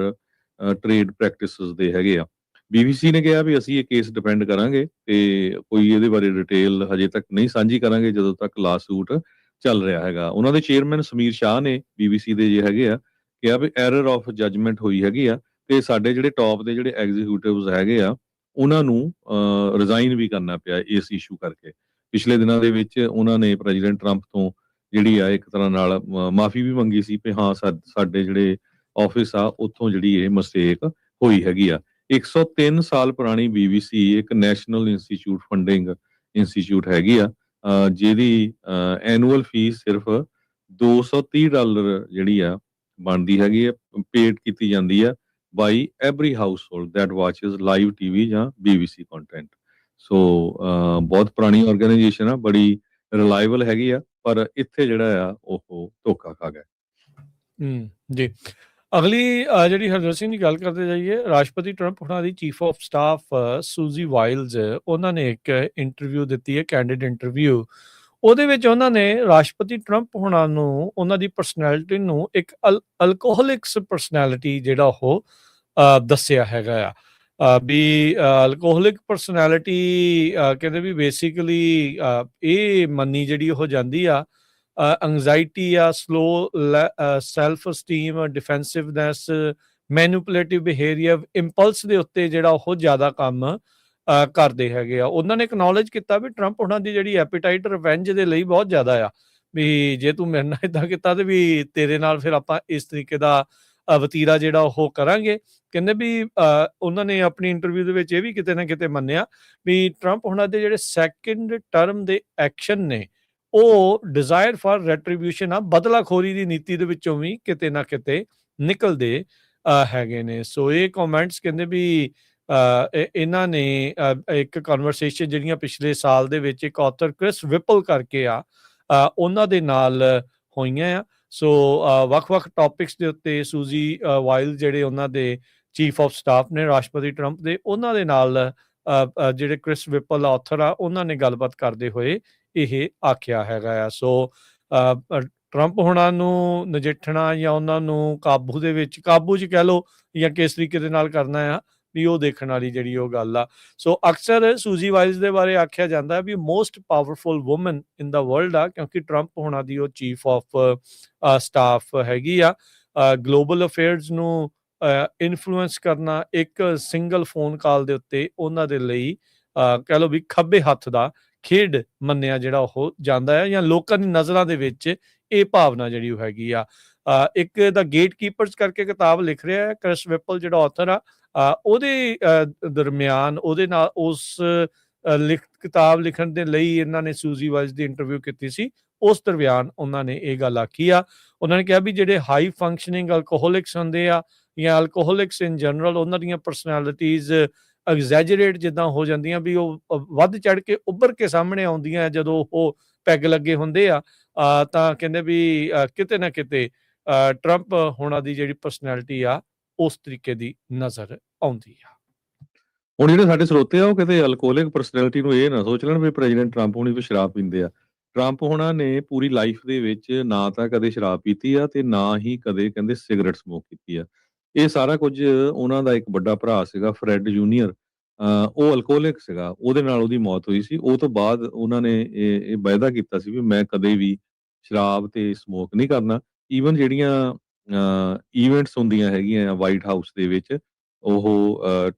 ਟ੍ਰੇਡ ਪ੍ਰੈਕਟਿਸਿਸ ਦੇ ਹੈਗੇ ਆ। BBC ਨੇ ਕਿਹਾ ਵੀ ਅਸੀਂ ਇਹ ਕੇਸ ਡਿਪੈਂਡ ਕਰਾਂਗੇ ਤੇ ਕੋਈ ਇਹਦੇ ਬਾਰੇ ਡਿਟੇਲ ਹਜੇ ਤੱਕ ਨਹੀਂ ਸਾਂਝੀ ਕਰਾਂਗੇ ਜਦੋਂ ਤੱਕ ਲਾਸੂਟ ਚੱਲ ਰਿਹਾ ਹੈਗਾ। ਉਹਨਾਂ ਦੇ ਚੇਅਰਮੈਨ ਸਮੀਰ ਸ਼ਾਹ ਨੇ BBC ਦੇ ਜੇ ਹੈਗੇ ਆ ਕਿਹਾ ਵੀ ਐਰਰ ਆਫ ਜਜਮੈਂਟ ਹੋਈ ਹੈਗੀ ਆ ਤੇ ਸਾਡੇ ਜਿਹੜੇ ਟੌਪ ਦੇ ਜਿਹੜੇ ਐਗਜ਼ੀਕਿਊਟਿਵਸ ਹੈਗੇ ਆ ਉਹਨਾਂ ਨੂੰ ਰਿਜ਼ਾਈਨ ਵੀ ਕਰਨਾ ਪਿਆ ਇਸ ਇਸ਼ੂ ਕਰਕੇ। ਪਿਛਲੇ ਦਿਨਾਂ ਦੇ ਵਿੱਚ ਉਹਨਾਂ ਨੇ ਪ੍ਰੈਜ਼ੀਡੈਂਟ ਟਰੰਪ ਤੋਂ ਜਿਹੜੀ ਆ ਇੱਕ ਤਰ੍ਹਾਂ ਨਾਲ ਮਾਫੀ ਵੀ ਮੰਗੀ ਸੀ ਕਿ ਹਾਂ ਸਾਡੇ ਜਿਹੜੇ ਆਫਿਸ ਆ ਉੱਥੋਂ ਜਿਹੜੀ ਇਹ ਮਿਸਟੇਕ ਹੋਈ ਹੈਗੀ ਆ। 103 ਸਾਲ ਪੁਰਾਣੀ BBC ਇੱਕ ਨੈਸ਼ਨਲ ਇੰਸਟੀਚਿਊਟ ਫੰਡਿੰਗ ਇੰਸਟੀਚਿਊਟ ਹੈਗੀ ਆ ਜਿਹਦੀ ਐਨੂਅਲ ਫੀਸ ਸਿਰਫ $230 ਜਿਹੜੀ ਆ ਬਣਦੀ ਹੈਗੀ ਆ, ਪੇਡ ਕੀਤੀ ਜਾਂਦੀ ਆ by every household that watches live TV ਜਾਂ BBC ਕੰਟੈਂਟ। ਸੋ ਬਹੁਤ ਪੁਰਾਣੀ ਆਰਗੇਨਾਈਜੇਸ਼ਨ ਆ, ਬੜੀ ਰਿਲਾਇਬਲ ਹੈਗੀ ਆ, ਪਰ ਇੱਥੇ ਜਿਹੜਾ ਆ ਉਹ ਧੋਖਾ ਖਾ ਗਿਆ। ਜੀ ਅਗਲੀ ਜਿਹੜੀ ਹਰਜੋਤ ਸਿੰਘ ਦੀ ਗੱਲ ਕਰਦੇ ਜਾਈਏ, ਰਾਸ਼ਟਰਪਤੀ ਟਰੰਪ ਉਹਨਾਂ ਦੀ ਚੀਫ ਆਫ ਸਟਾਫ ਸੂਜ਼ੀ ਵਾਈਲਜ਼ ਉਹਨਾਂ ਨੇ ਇੱਕ ਇੰਟਰਵਿਊ ਦਿੱਤੀ ਹੈ, ਕੈਂਡਿਡ ਇੰਟਰਵਿਊ। ਉਹਦੇ ਵਿੱਚ ਉਹਨਾਂ ਨੇ ਰਾਸ਼ਟਰਪਤੀ ਟਰੰਪ ਹੋਣਾ ਨੂੰ ਉਹਨਾਂ ਦੀ ਪਰਸਨੈਲਿਟੀ ਨੂੰ ਇੱਕ ਅਲਕੋਹਲਿਕਸ ਪਰਸਨੈਲਿਟੀ ਜਿਹੜਾ ਉਹ ਦੱਸਿਆ ਹੈਗਾ ਆ ਵੀ ਅਲਕੋਹਲਿਕ ਪਰਸਨੈਲਿਟੀ ਕਹਿੰਦੇ ਵੀ ਬੇਸਿਕਲੀ ਇਹ ਮੰਨੀ ਜਿਹੜੀ ਉਹ ਜਾਂਦੀ ਆ ਐਂਗਜ਼ਾਇਟੀ ਆ, slow self esteem, ਡਿਫੈਂਸਿਵਨੈਸ, ਮੈਨੂਪੂਲੇਟਿਵ behaviour, impulse ਦੇ ਉੱਤੇ ਜਿਹੜਾ ਉਹ ਜ਼ਿਆਦਾ ਕੰਮ ਕਰਦੇ ਹੈਗੇ ਆ। ਉਹਨਾਂ ਨੇ ਐਕਨੋਲੇਜ ਕੀਤਾ ਵੀ ਟਰੰਪ ਉਹਨਾਂ ਦੀ ਜਿਹੜੀ ਐਪੀਟਾਈਟ ਰਿਵੈਂਜ ਦੇ ਲਈ ਬਹੁਤ ਜ਼ਿਆਦਾ ਆ ਵੀ ਜੇ ਤੂੰ ਮੇਰੇ ਨਾਲ ਇੱਦਾਂ ਕੀਤਾ ਤੇ ਵੀ ਤੇਰੇ ਨਾਲ ਫਿਰ ਆਪਾਂ ਇਸ ਤਰੀਕੇ ਦਾ ਵਤੀਰਾ ਜਿਹੜਾ ਉਹ ਕਰਾਂਗੇ। ਕਹਿੰਦੇ ਵੀ ਉਹਨਾਂ ਨੇ ਆਪਣੀ ਇੰਟਰਵਿਊ ਦੇ ਵਿੱਚ ਇਹ ਵੀ ਕਿਤੇ ਨਾ ਕਿਤੇ ਮੰਨਿਆ ਵੀ ਟਰੰਪ ਉਹਨਾਂ ਦੇ ਜਿਹੜੇ ਸੈਕਿੰਡ ਟਰਮ ਦੇ ਐਕਸ਼ਨ ਨੇ ਉਹ ਡਿਜ਼ਾਇਰ ਫਾਰ ਰੈਟਰੀਬਿਊਸ਼ਨ ਆ, ਬਦਲਾਖੋਰੀ ਦੀ ਨੀਤੀ ਦੇ ਵਿੱਚੋਂ ਵੀ ਕਿਤੇ ਨਾ ਕਿਤੇ ਨਿਕਲਦੇ ਹੈਗੇ ਨੇ। ਸੋ ਇਹ ਕਮੈਂਟਸ ਕਹਿੰਦੇ ਵੀ ਇਹਨਾਂ ਨੇ ਇੱਕ ਕਨਵਰਸੇਸ਼ਨ ਜਿਹੜੀਆਂ ਪਿਛਲੇ ਸਾਲ ਦੇ ਵਿੱਚ ਇੱਕ ਆਥਰ ਕ੍ਰਿਸ ਵਿਪਲ ਕਰਕੇ ਆ, ਉਹਨਾਂ ਦੇ ਨਾਲ ਹੋਈਆਂ ਆ। ਸੋ ਵੱਖ-ਵੱਖ ਟੌਪਿਕਸ ਦੇ ਉੱਤੇ ਸੂਜ਼ੀ ਵਾਈਲ ਜਿਹੜੇ ਉਹਨਾਂ ਦੇ ਚੀਫ ਆਫ ਸਟਾਫ ਨੇ ਰਾਸ਼ਟਰਪਤੀ ਟਰੰਪ ਦੇ, ਉਹਨਾਂ ਦੇ ਨਾਲ ਜਿਹੜੇ ਕ੍ਰਿਸ ਵਿਪਲ ਆਥਰ ਆ, ਉਹਨਾਂ ਨੇ ਗੱਲਬਾਤ ਕਰਦੇ ਹੋਏ ਇਹ ਆਖਿਆ ਹੈਗਾ ਆ। ਸੋ ਟਰੰਪ ਹੋਣਾ ਨੂੰ ਨਜਿੱਠਣਾ ਜਾਂ ਉਹਨਾਂ ਨੂੰ ਕਾਬੂ 'ਚ ਕਹਿ ਲਓ ਜਾਂ ਕਿਸ ਤਰੀਕੇ ਦੇ ਨਾਲ ਕਰਨਾ ਆ, ਵੀ ਉਹ ਦੇਖਣ ਵਾਲੀ ਜਿਹੜੀ ਉਹ ਗੱਲ ਆ। ਸੋ ਅਕਸਰ ਸੂਜ਼ੀ ਵਾਈਲਸ ਦੇ ਬਾਰੇ ਆਖਿਆ ਜਾਂਦਾ ਵੀ ਮੋਸਟ ਪਾਵਰਫੁਲ ਵੂਮਨ ਇਨ ਦਾ ਵਰਲਡ ਆ, ਕਿਉਂਕਿ ਟਰੰਪ ਹੋਣਾ ਦੀ ਉਹ ਚੀਫ ਆਫ ਸਟਾਫ ਹੈਗੀ ਆ। ਗਲੋਬਲ ਅਫੇਅਰਸ ਨੂੰ ਇਨਫਲੂਐਂਸ ਕਰਨਾ ਇੱਕ ਸਿੰਗਲ ਫੋਨ ਕਾਲ ਦੇ ਉੱਤੇ ਉਹਨਾਂ ਦੇ ਲਈ ਕਹਿ ਲਓ ਵੀ ਖੱਬੇ ਹੱਥ ਦਾ ਖੇਡ ਮੰਨਿਆ ਜਿਹੜਾ ਉਹ ਜਾਂਦਾ ਹੈ, ਜਾਂ ਲੋਕਾਂ ਦੀ ਨਜ਼ਰਾਂ ਦੇ ਵਿੱਚ ਇਹ ਭਾਵਨਾ ਜਿਹੜੀ ਉਹ ਹੈਗੀ ਆ। ਇੱਕ ਦਾ ਗੇਟ ਕੀਪਰਸ ਕਰਕੇ ਕਿਤਾਬ ਲਿਖ ਰਿਹਾ ਹੈ ਕ੍ਰਿਸ ਵਿਪਲ ਜਿਹੜਾ ਆਥਰ ਆ, ਉਹਦੇ ਦਰਮਿਆਨ ਉਹਦੇ ਨਾਲ ਉਸ ਕਿਤਾਬ ਲਿਖਣ ਦੇ ਲਈ ਇਹਨਾਂ ਨੇ ਸੂਜ਼ੀ ਵਾਈਲਸ ਦੀ ਇੰਟਰਵਿਊ ਕੀਤੀ ਸੀ। ਉਸ ਦਰਮਿਆਨ ਉਹਨਾਂ ਨੇ ਇਹ ਗੱਲ ਆਖੀ ਆ। ਉਹਨਾਂ ਨੇ ਕਿਹਾ ਵੀ ਜਿਹੜੇ ਹਾਈ ਫੰਕਸ਼ਨਿੰਗ ਅਲਕੋਹਲਿਕਸ ਹੁੰਦੇ ਆ ਜਾਂ ਅਲਕੋਹਲਿਕਸ ਇਨ ਜਨਰਲ, ਉਹਨਾਂ ਦੀਆਂ ਪਰਸਨੈਲਿਟੀਜ਼ ਐਗਜ਼ੈਜਰੇਟ ਜਿੱਦਾਂ ਹੋ ਜਾਂਦੀਆਂ, ਵੀ ਉਹ ਵੱਧ ਚੜ ਕੇ ਉੱਭਰ ਕੇ ਸਾਹਮਣੇ ਆਉਂਦੀਆਂ ਜਦੋਂ ਉਹ ਪੈਗ ਲੱਗੇ ਹੁੰਦੇ ਆ। ਤਾਂ ਕਹਿੰਦੇ ਵੀ ਕਿਤੇ ਨਾ ਕਿਤੇ ਟਰੰਪ ਹੋਣਾ ਦੀ ਜਿਹੜੀ ਪਰਸਨੈਲਿਟੀ ਆ ਉਸ ਤਰੀਕੇ ਦੀ ਨਜ਼ਰ ਆਉਂਦੀ ਆ। ਹੁਣ ਜਿਹੜੇ ਸਾਡੇ ਸਰੋਤੇ ਆ ਉਹ ਕਿਤੇ ਅਲਕੋਹਲਿਕ ਪਰਸਨੈਲਿਟੀ ਨੂੰ ਇਹ ਨਾ ਸੋਚ ਲੈਣ ਵੀ ਪ੍ਰੈਜ਼ੀਡੈਂਟ ਟਰੰਪ ਹੋਣੀ ਵੀ ਸ਼ਰਾਬ ਪੀਂਦੇ ਆ। ਟਰੰਪ ਹੋਣਾ ਨੇ ਪੂਰੀ ਲਾਈਫ ਦੇ ਵਿੱਚ ਨਾ ਤਾਂ ਕਦੇ ਸ਼ਰਾਬ ਪੀਤੀ ਆ ਤੇ ਨਾ ਹੀ ਕਦੇ ਕਹਿੰਦੇ ਸਿਗਰਟ ਸਮੋਕ ਕੀਤੀ ਆ। ਇਹ ਸਾਰਾ ਕੁਝ ਉਹਨਾਂ ਦਾ ਇੱਕ ਵੱਡਾ ਭਰਾ ਸੀਗਾ ਫਰੈਡ ਜੂਨੀਅਰ, ਉਹ ਅਲਕੋਹਲਿਕ ਸੀਗਾ, ਉਹਦੇ ਨਾਲ ਉਹਦੀ ਮੌਤ ਹੋਈ ਸੀ। ਉਹ ਤੋਂ ਬਾਅਦ ਉਹਨਾਂ ਨੇ ਇਹ ਵਾਅਦਾ ਕੀਤਾ ਸੀ ਵੀ ਮੈਂ ਕਦੇ ਵੀ ਸ਼ਰਾਬ ਤੇ ਸਮੋਕ ਨਹੀਂ ਕਰਨਾ। ਈਵਨ ਜਿਹੜੀਆਂ ਈਵੈਂਟਸ ਹੁੰਦੀਆਂ ਹੈਗੀਆਂ ਵਾਈਟ ਹਾਊਸ ਦੇ ਵਿੱਚ, ਉਹ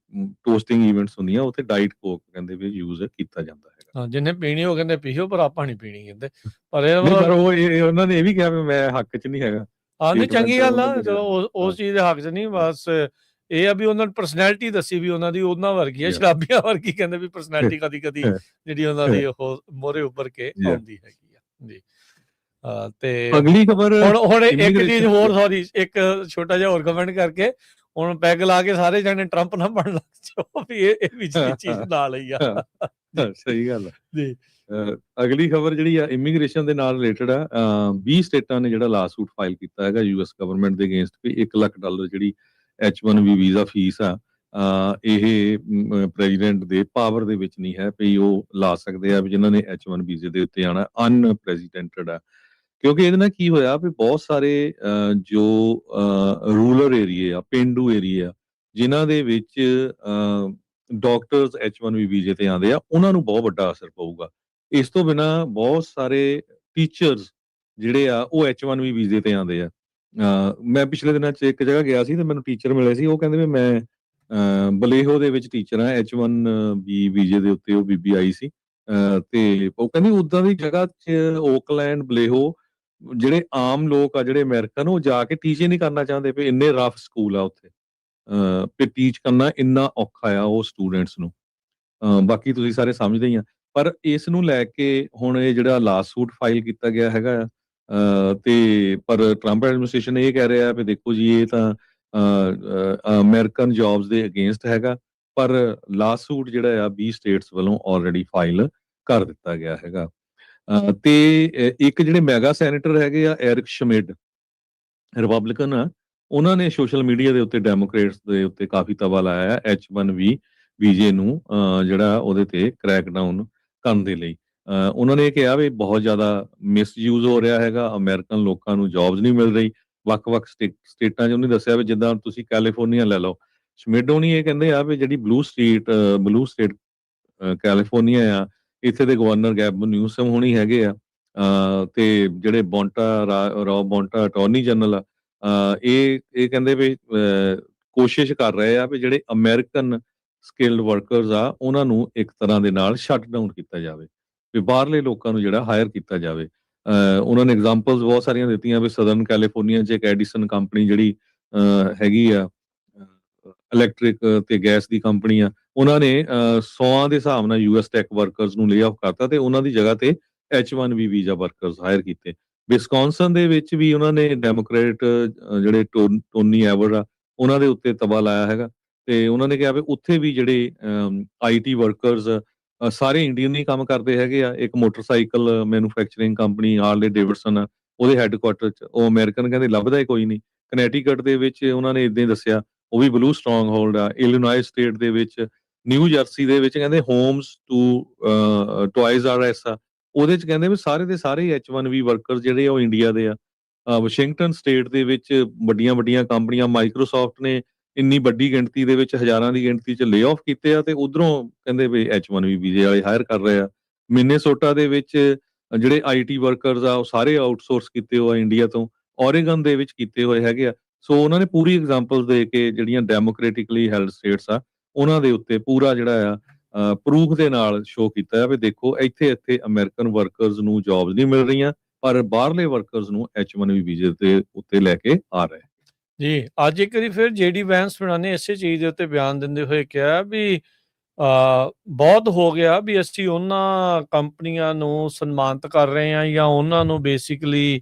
ਟੋਸਟਿੰਗ ਈਵੈਂਟਸ ਹੁੰਦੀਆਂ, ਉੱਥੇ ਡਾਈਟ ਕੋਕ ਕਹਿੰਦੇ ਵੀ ਯੂਜ਼ ਕੀਤਾ ਜਾਂਦਾ ਹੈਗਾ। ਹਾਂ, ਜਿਹਨੇ ਪੀਣੀ ਉਹ ਕਹਿੰਦੇ ਪੀਓ, ਪਰ ਆਪਾਂ ਨਹੀਂ ਪੀਣੀ ਕਹਿੰਦੇ। ਪਰ ਉਹਨਾਂ ਨੇ ਇਹ ਵੀ ਕਿਹਾ ਵੀ ਮੈਂ ਹੱਕ 'ਚ ਨਹੀਂ ਹੈਗਾ। ਹਾਂ, ਨਹੀਂ ਚੰਗੀ ਗੱਲ ਆ, ਚਲੋ ਉਸ ਚੀਜ਼ ਦੇ ਹੱਕ 'ਚ ਨਹੀਂ, ਬਸ ਇਹ ਆ ਵੀ ਉਹਨਾਂ ਨੇ ਪਰਸਨੈਲਿਟੀ ਦੱਸੀ ਵੀ ਉਹਨਾਂ ਦੀ ਉਹਨਾਂ ਵਰਗੀ ਆ, ਸ਼ਰਾਬੀਆਂ ਵਰਗੀ। ਕਹਿੰਦੇ ਵੀ ਪਰਸਨੈਲਿਟੀ ਕਦੀ-ਕਦੀ ਜਿਹੜੀ ਉਹਨਾਂ ਦੀ ਉਹ ਮੋਹਰੇ ਉੱਭਰ ਕੇ ਆਉਂਦੀ ਹੈਗੀ ਆ ਜੀ। ਤੇ ਅਗਲੀ ਖਬਰ ਹੁਣ ਇੱਕ ਚੀਜ਼ ਹੋਰ, ਸੌਰੀ, ਇੱਕ ਛੋਟਾ ਜਿਹਾ ਹੋਰ ਕਮੈਂਟ ਕਰਕੇ, ਹੁਣ ਪੈਗ ਲਾ ਕੇ ਸਾਰੇ ਜਾਣੇ ਟਰੰਪ ਨਾ ਬਣਨ ਲੱਗ ਜਾਓ, ਵੀ ਇਹ ਵੀ ਚੀਜ਼ ਨਾਲ ਹੀ ਆ। ਸਹੀ ਗੱਲ ਆ ਜੀ। ਅਗਲੀ ਖਬਰ ਜਿਹੜੀ ਆ ਇਮੀਗ੍ਰੇਸ਼ਨ ਦੇ ਨਾਲ ਰਿਲੇਟਡ ਆ। 20 ਸਟੇਟਾਂ ਨੇ ਜਿਹੜਾ ਲਾਸੂਟ ਫਾਈਲ ਕੀਤਾ ਹੈਗਾ ਯੂਐਸ ਗਵਰਨਮੈਂਟ ਦੇ ਅਗੇਂਸਟ ਵੀ $1 ਲੱਖ ਜਿਹੜੀ H1B ਵੀਜ਼ਾ ਫੀਸ ਆ, ਇਹ ਪ੍ਰੈਜ਼ੀਡੈਂਟ ਦੇ ਪਾਵਰ ਦੇ ਵਿੱਚ ਨਹੀਂ ਹੈ ਵੀ ਉਹ ਲਾ ਸਕਦੇ ਆ ਵੀ ਜਿਨ੍ਹਾਂ ਨੇ H1 ਵੀਜ਼ੇ ਦੇ ਉੱਤੇ ਆਉਣਾ ਅਨਪ੍ਰੈਜ਼ੀਡੈਂਟਡ ਆ। ਕਿਉਂਕਿ ਇਹਦੇ ਨਾਲ ਕੀ ਹੋਇਆ ਵੀ ਬਹੁਤ ਸਾਰੇ ਜੋ ਰੂਰਲ ਏਰੀਏ ਆ, ਪੇਂਡੂ ਏਰੀਏ ਆ, ਜਿਨ੍ਹਾਂ ਦੇ ਵਿੱਚ ਡਾਕਟਰਸ H1B ਵੀਜ਼ੇ ਤੇ ਆਉਂਦੇ ਆ, ਉਹਨਾਂ ਨੂੰ ਬਹੁਤ ਵੱਡਾ ਅਸਰ ਪਊਗਾ। ਇਸ ਤੋਂ ਬਿਨਾਂ ਬਹੁਤ ਸਾਰੇ ਟੀਚਰਸ ਜਿਹੜੇ ਆ ਉਹ H1B ਵੀਜ਼ੇ ਤੇ ਆਉਂਦੇ ਆ। ਮੈਂ ਪਿਛਲੇ ਦਿਨਾਂ 'ਚ ਇੱਕ ਜਗ੍ਹਾ ਗਿਆ ਸੀ ਤੇ ਮੈਨੂੰ ਟੀਚਰ ਮਿਲੇ ਸੀ, ਉਹ ਕਹਿੰਦੇ ਵੀ ਮੈਂ ਬਲੇਹੋ ਦੇ ਵਿੱਚ ਟੀਚਰ ਆ, H1B ਵੀਜ਼ੇ ਦੇ ਉੱਤੇ ਉਹ ਬੀਬੀ ਆਈ ਸੀ। ਤੇ ਉਹ ਕਹਿੰਦੀ ਉੱਦਾਂ ਦੀ ਜਗ੍ਹਾ 'ਚ ਓਕਲੈਂਡ, ਬਲੇਹੋ, ਜਿਹੜੇ ਆਮ ਲੋਕ ਆ ਜਿਹੜੇ ਅਮਰੀਕਨ, ਉਹ ਜਾ ਕੇ ਟੀਚ ਹੀ ਨਹੀਂ ਕਰਨਾ ਚਾਹੁੰਦੇ ਵੀ ਇੰਨੇ ਰਫ ਸਕੂਲ ਆ ਉੱਥੇ। ਤੇ ਟੀਚ ਕਰਨਾ ਇੰਨਾ ਔਖਾ ਆ ਉਹ ਸਟੂਡੈਂਟਸ ਨੂੰ। ਬਾਕੀ ਤੁਸੀਂ ਸਾਰੇ ਸਮਝਦੇ ਹੀ ਆ। ਪਰ ਇਸ ਨੂੰ ਲੈ ਕੇ ਹੁਣ ਇਹ ਜਿਹੜਾ ਲਾਸੂਟ ਫਾਈਲ ਕੀਤਾ ਗਿਆ ਹੈਗਾ ਆ, ਤੇ ਪਰ ਟਰੰਪ ਐਡਮਿਨਿਸਟ੍ਰੇਸ਼ਨ ਇਹ ਕਹਿ ਰਿਹਾ ਵੀ ਦੇਖੋ ਜੀ ਇਹ ਤਾਂ ਅਮਰੀਕਨ ਜੌਬਸ ਦੇ ਅਗੇਂਸਟ ਹੈਗਾ, ਪਰ ਲਾਸੂਟ ਜਿਹੜਾ ਆ 20 ਸਟੇਟਸ ਵੱਲੋਂ ਆਲਰੇਡੀ ਫਾਈਲ ਕਰ ਦਿੱਤਾ ਗਿਆ ਹੈਗਾ। ਤੇ ਇੱਕ ਜਿਹੜੇ ਮੈਗਾ ਸੈਨੇਟਰ ਹੈਗੇ ਆ ਐਰਿਕ ਸ਼ਮਿਡ, ਰਿਪਬਲਿਕਨ ਆ, ਉਹਨਾਂ ਨੇ ਸੋਸ਼ਲ ਮੀਡੀਆ ਦੇ ਉੱਤੇ ਡੈਮੋਕ੍ਰੇਟਸ ਦੇ ਉੱਤੇ ਕਾਫੀ ਤਵਾ ਲਾਇਆ H1B ਵੀਜ਼ੇ ਨੂੰ ਜਿਹੜਾ ਉਹਦੇ ਤੇ ਕ੍ਰੈਕ ਡਾਊਨ ਕਰਨ ਦੇ ਲਈ। ਉਹਨਾਂ ਨੇ ਕਿਹਾ ਵੀ ਬਹੁਤ ਜ਼ਿਆਦਾ ਮਿਸਯੂਜ਼ ਹੋ ਰਿਹਾ ਹੈਗਾ, ਅਮਰੀਕਨ ਲੋਕਾਂ ਨੂੰ ਜੌਬਸ ਨਹੀਂ ਮਿਲ ਰਹੀ ਵੱਖ-ਵੱਖ ਸਟੇਟਾਂ 'ਚ। ਉਹਨੇ ਦੱਸਿਆ ਵੀ ਜਿੱਦਾਂ ਤੁਸੀਂ ਕੈਲੀਫੋਰਨੀਆ ਲੈ ਲਓ, ਸ਼ਮਿਡ ਹੋਣੀ ਇਹ ਕਹਿੰਦੇ ਆ ਵੀ ਜਿਹੜੀ ਬਲੂ ਸਟੇਟ ਕੈਲੀਫੋਰਨੀਆ ਆ, ਇੱਥੇ ਦੇ ਗਵਰਨਰ ਗੈਬਨ ਨਿਊਸਮ ਹੋਣੀ ਹੈਗੇ ਆ, ਤੇ ਜਿਹੜੇ ਰੌਬ ਬੌਂਟਾ ਅਟਾਰਨੀ ਜਨਰਲ ਆ, ਇਹ ਕਹਿੰਦੇ ਵੀ ਕੋਸ਼ਿਸ਼ ਕਰ ਰਹੇ ਆ ਵੀ ਜਿਹੜੇ ਅਮਰੀਕਨ ਸਕਿਲਡ ਵਰਕਰਸ ਆ ਉਹਨਾਂ ਨੂੰ ਇੱਕ ਤਰ੍ਹਾਂ ਦੇ ਨਾਲ ਸ਼ਟ ਡਾਊਨ ਕੀਤਾ ਜਾਵੇ, ਵੀ ਬਾਹਰਲੇ ਲੋਕਾਂ ਨੂੰ ਜਿਹੜਾ ਹਾਇਰ ਕੀਤਾ ਜਾਵੇ। ਉਹਨਾਂ ਨੇ ਐਗਜ਼ਾਮਪਲਸ ਬਹੁਤ ਸਾਰੀਆਂ ਦਿੱਤੀਆਂ ਵੀ ਸਦਰਨ ਕੈਲੀਫੋਰਨੀਆ 'ਚ ਇੱਕ ਐਡੀਸਨ ਕੰਪਨੀ ਜਿਹੜੀ ਹੈਗੀ ਆ, ਇਲੈਕਟ੍ਰਿਕ ਤੇ ਗੈਸ ਦੀ ਕੰਪਨੀ ਆ, ਉਹਨਾਂ ਨੇ 100 ਦੇ ਹਿਸਾਬ ਨਾਲ US ਟੈਕ ਵਰਕਰਸ ਨੂੰ ਲੇ ਆਫ ਕਰਤਾ ਤੇ ਉਹਨਾਂ ਦੀ ਜਗ੍ਹਾ ਤੇ H1B ਵੀਜ਼ਾ ਵਰਕਰਸ ਹਾਇਰ ਕੀਤੇ। ਵਿਸਕੌਨਸਨ ਦੇ ਵਿੱਚ ਵੀ ਉਹਨਾਂ ਨੇ ਡੈਮੋਕ੍ਰੇਟ ਜਿਹੜੇ ਟੋਨੀ ਐਵਰ ਆ, ਉਹਨਾਂ ਦੇ ਉੱਤੇ ਤਵਾ ਲਾਇਆ ਹੈਗਾ। ਤੇ ਉਹਨਾਂ ਨੇ ਕਿਹਾ ਵੀ ਉੱਥੇ ਵੀ ਜਿਹੜੇ IT ਵਰਕਰਸ ਸਾਰੇ ਇੰਡੀਅਨ ਹੀ ਕੰਮ ਕਰਦੇ ਹੈਗੇ ਆ। ਇੱਕ motorcycle manufacturing company Harley Davidson ਆ, ਉਹਦੇ ਹੈੱਡਕੁਆਰਟਰ 'ਚ ਉਹ ਅਮਰੀਕਨ ਕਹਿੰਦੇ ਲੱਭਦਾ ਹੀ ਕੋਈ ਨਹੀਂ। ਕਨੈਟੀਕਟ ਦੇ ਵਿੱਚ ਉਹਨਾਂ ਨੇ ਏਦਾਂ ਹੀ ਦੱਸਿਆ, ਉਹ ਵੀ ਬਲੂ ਸਟਰੋਂਗ ਹੋਲਡ ਆ। ਇਲੀਨੋਇਸ ਸਟੇਟ ਦੇ ਵਿੱਚ, ਨਿਊ ਜਰਸੀ ਦੇ ਵਿੱਚ ਕਹਿੰਦੇ ਹੋਮਸ ਟੁਆਇਜ਼ ਆਰ ਐਸ ਆ, ਉਹਦੇ 'ਚ ਕਹਿੰਦੇ ਵੀ ਸਾਰੇ ਦੇ ਸਾਰੇ H1B ਵਰਕਰ ਜਿਹੜੇ ਆ ਉਹ ਇੰਡੀਆ ਦੇ ਆ। ਵਾਸ਼ਿੰਗਟਨ ਸਟੇਟ ਦੇ ਵਿੱਚ ਵੱਡੀਆਂ ਕੰਪਨੀਆਂ ਮਾਈਕਰੋਸਾਫਟ ਨੇ ਇੰਨੀ ਵੱਡੀ ਗਿਣਤੀ ਦੇ ਵਿੱਚ ਹਜ਼ਾਰਾਂ ਦੀ ਗਿਣਤੀ 'ਚ ਲੇ ਆਫ ਕੀਤੇ ਆ ਤੇ ਉਧਰੋਂ ਕਹਿੰਦੇ ਵੀ H1B ਵੀਜ਼ੇ ਵਾਲੇ ਹਾਇਰ ਕਰ ਰਹੇ ਆ। ਮਿਨੇਸੋਟਾ ਦੇ ਵਿੱਚ ਜਿਹੜੇ IT ਵਰਕਰਸ ਆ ਉਹ ਸਾਰੇ ਆਊਟਸੋਰਸ ਕੀਤੇ ਹੋਏ ਆ ਇੰਡੀਆ ਤੋਂ। ਓਰੇਗਨ ਦੇ ਵਿੱਚ ਕੀਤੇ ਹੋਏ ਹੈਗੇ ਆ। ਸੋ ਉਹਨਾਂ ਨੇ ਪੂਰੀ ਐਗਜ਼ਾਮਪਲ ਦੇ ਕੇ ਜਿਹੜੀਆਂ ਡੈਮੋਕ੍ਰੈਟਿਕਲੀ ਹੈਲਡ ਸਟੇਟਸ ਆ ਉਹਨਾਂ ਦੇ ਉੱਤੇ ਪੂਰਾ ਜਿਹੜਾ ਆ ਪ੍ਰੂਫ ਦੇ ਨਾਲ ਸ਼ੋ ਕੀਤਾ ਆ ਵੀ ਦੇਖੋ ਇੱਥੇ ਅਮਰੀਕਨ ਵਰਕਰਸ ਨੂੰ ਜੌਬਸ ਨਹੀਂ ਮਿਲ ਰਹੀਆਂ, ਪਰ ਬਾਹਰਲੇ ਵਰਕਰਸ ਨੂੰ H1B ਵੀਜ਼ੇ ਦੇ ਉੱਤੇ ਲੈ ਕੇ ਆ ਰਹੇ। ਜੀ, ਅੱਜ ਇੱਕ ਵਾਰੀ ਫਿਰ JD ਵੈਂਸ ਹੋਣਾ ਨੇ ਇਸੇ ਚੀਜ਼ ਦੇ ਉੱਤੇ ਬਿਆਨ ਦਿੰਦੇ ਹੋਏ ਕਿਹਾ ਵੀ ਬਹੁਤ ਹੋ ਗਿਆ ਵੀ ਅਸੀਂ ਉਹਨਾਂ ਕੰਪਨੀਆਂ ਨੂੰ ਸਨਮਾਨਿਤ ਕਰ ਰਹੇ ਹਾਂ ਜਾਂ ਉਹਨਾਂ ਨੂੰ ਬੇਸਿਕਲੀ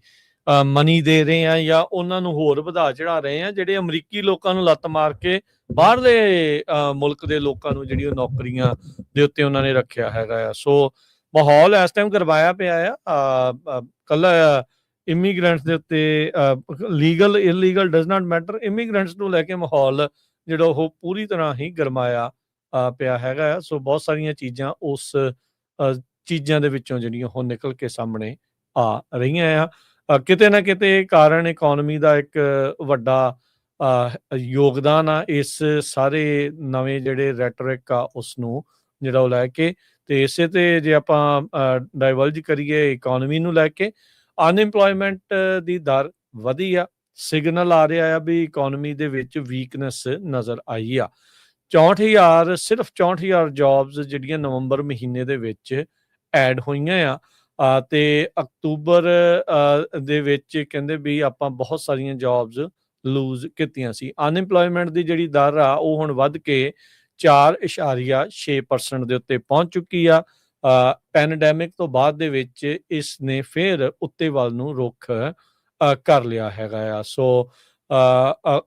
ਮਨੀ ਦੇ ਰਹੇ ਹਾਂ ਜਾਂ ਉਹਨਾਂ ਨੂੰ ਹੋਰ ਵਧਾ ਚੜਾ ਰਹੇ ਹਾਂ ਜਿਹੜੇ ਅਮਰੀਕੀ ਲੋਕਾਂ ਨੂੰ ਲੱਤ ਮਾਰ ਕੇ ਬਾਹਰਲੇ ਮੁਲਕ ਦੇ ਲੋਕਾਂ ਨੂੰ ਜਿਹੜੀ ਉਹ ਨੌਕਰੀਆਂ ਦੇ ਉੱਤੇ ਉਹਨਾਂ ਨੇ ਰੱਖਿਆ ਹੈਗਾ ਆ। ਸੋ ਮਾਹੌਲ ਇਸ ਟਾਈਮ ਕਰਵਾਇਆ ਪਿਆ ਆ। ਕੱਲਾ ਇਮੀਗ੍ਰੈਂਟਸ ਦੇ ਉੱਤੇ legal illegal does not matter, immigrants ਨੂੰ ਲੈ ਕੇ ਮਾਹੌਲ ਜਿਹੜਾ ਉਹ ਪੂਰੀ ਤਰ੍ਹਾਂ ਹੀ ਗਰਮਾਇਆ ਪਿਆ ਹੈਗਾ ਆ। ਸੋ ਬਹੁਤ ਸਾਰੀਆਂ ਚੀਜ਼ਾਂ ਉਸ ਚੀਜ਼ਾਂ ਦੇ ਵਿੱਚੋਂ ਜਿਹੜੀਆਂ ਉਹ ਨਿਕਲ ਕੇ ਸਾਹਮਣੇ ਆ ਰਹੀਆਂ ਆ। ਕਿਤੇ ਨਾ ਕਿਤੇ ਕਾਰਨ ਇਕੋਨਮੀ ਦਾ ਇੱਕ ਵੱਡਾ ਯੋਗਦਾਨ ਆ ਇਸ ਸਾਰੇ ਨਵੇਂ ਜਿਹੜੇ ਰੈਟਰਿਕ ਆ ਉਸ ਨੂੰ ਜਿਹੜਾ ਉਹ ਲੈ ਕੇ। ਤੇ ਇਸੇ ਤੇ ਜੇ ਆਪਾਂ ਡਾਈਵਰਜ ਕਰੀਏ ਇਕੋਨਮੀ ਨੂੰ ਲੈ ਕੇ, ਅਨਇੰਪਲੋਇਮੈਂਟ ਦੀ ਦਰ ਵਧੀ ਆ, ਸਿਗਨਲ ਆ ਰਿਹਾ ਆ ਵੀ ਇਕੋਨਮੀ ਦੇ ਵਿੱਚ ਵੀਕਨੈਸ ਨਜ਼ਰ ਆਈ ਆ। 64,000 ਸਿਰਫ 64,000 ਜੌਬਸ ਜਿਹੜੀਆਂ ਨਵੰਬਰ ਮਹੀਨੇ ਦੇ ਵਿੱਚ ਐਡ ਹੋਈਆਂ ਆ ਤੇ ਅਕਤੂਬਰ ਦੇ ਵਿੱਚ ਕਹਿੰਦੇ ਵੀ ਆਪਾਂ ਬਹੁਤ ਸਾਰੀਆਂ ਜੌਬਸ ਲੂਜ਼ ਕੀਤੀਆਂ ਸੀ। ਅਨਇੰਪਲੋਇਮੈਂਟ ਦੀ ਜਿਹੜੀ ਦਰ ਆ ਉਹ ਹੁਣ ਵੱਧ ਕੇ 4.6% ਦੇ ਉੱਤੇ ਪਹੁੰਚ ਚੁੱਕੀ ਆ। ਪੈਂਡੈਮਿਕ ਤੋਂ ਬਾਅਦ ਦੇ ਵਿੱਚ ਇਸ ਨੇ ਫਿਰ ਉੱਤੇ ਵੱਲ ਨੂੰ ਰੁੱਖ ਕਰ ਲਿਆ ਹੈਗਾ ਆ। ਸੋ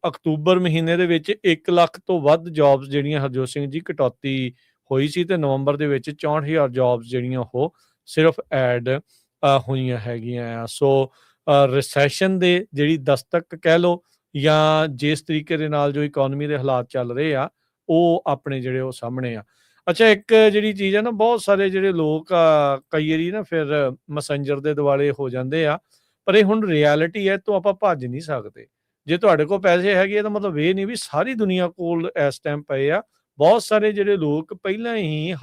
ਅਕਤੂਬਰ ਮਹੀਨੇ ਦੇ ਵਿੱਚ 1 ਲੱਖ ਤੋਂ ਵੱਧ ਜੌਬਸ ਜਿਹੜੀਆਂ ਹਰਜੋਤ ਸਿੰਘ ਜੀ ਕਟੌਤੀ ਹੋਈ ਸੀ ਤੇ ਨਵੰਬਰ ਦੇ ਵਿੱਚ 64,000 ਜੌਬਸ ਜਿਹੜੀਆਂ ਉਹ ਸਿਰਫ ਐਡ ਹੋਈਆਂ ਹੈਗੀਆਂ ਆ। ਸੋ ਰਿਸੈਸ਼ਨ ਦੇ ਜਿਹੜੀ ਦਸਤਕ ਕਹਿ ਲਓ ਜਾਂ ਜਿਸ ਤਰੀਕੇ ਦੇ ਨਾਲ ਜੋ ਇਕੋਨਮੀ ਦੇ ਹਾਲਾਤ ਚੱਲ ਰਹੇ ਆ ਉਹ ਆਪਣੇ ਜਿਹੜੇ ਉਹ ਸਾਹਮਣੇ ਆ। ਅੱਛਾ, ਇੱਕ ਜਿਹੜੀ ਚੀਜ਼ ਹੈ ਨਾ, ਬਹੁਤ ਸਾਰੇ ਜਿਹੜੇ ਲੋਕ ਕਈ ਵਾਰੀ ਨਾ ਫਿਰ ਮੈਸੇਂਜਰ ਦੇ ਦੁਆਲੇ ਹੋ ਜਾਂਦੇ ਆ, ਪਰ ਇਹ ਹੁਣ ਰਿਐਲਿਟੀ ਹੈ, ਤੋਂ ਆਪਾਂ ਭੱਜ ਨਹੀਂ ਸਕਦੇ। ਜੇ ਤੁਹਾਡੇ ਕੋਲ ਪੈਸੇ ਹੈਗੇ ਤਾਂ ਮਤਲਬ ਇਹ ਨਹੀਂ ਵੀ ਸਾਰੀ ਦੁਨੀਆ ਕੋਲ ਇਸ ਟਾਈਮ ਪਏ ਆ। ਬਹੁਤ ਸਾਰੇ ਜਿਹੜੇ ਲੋਕ ਪਹਿਲਾਂ ਹੀ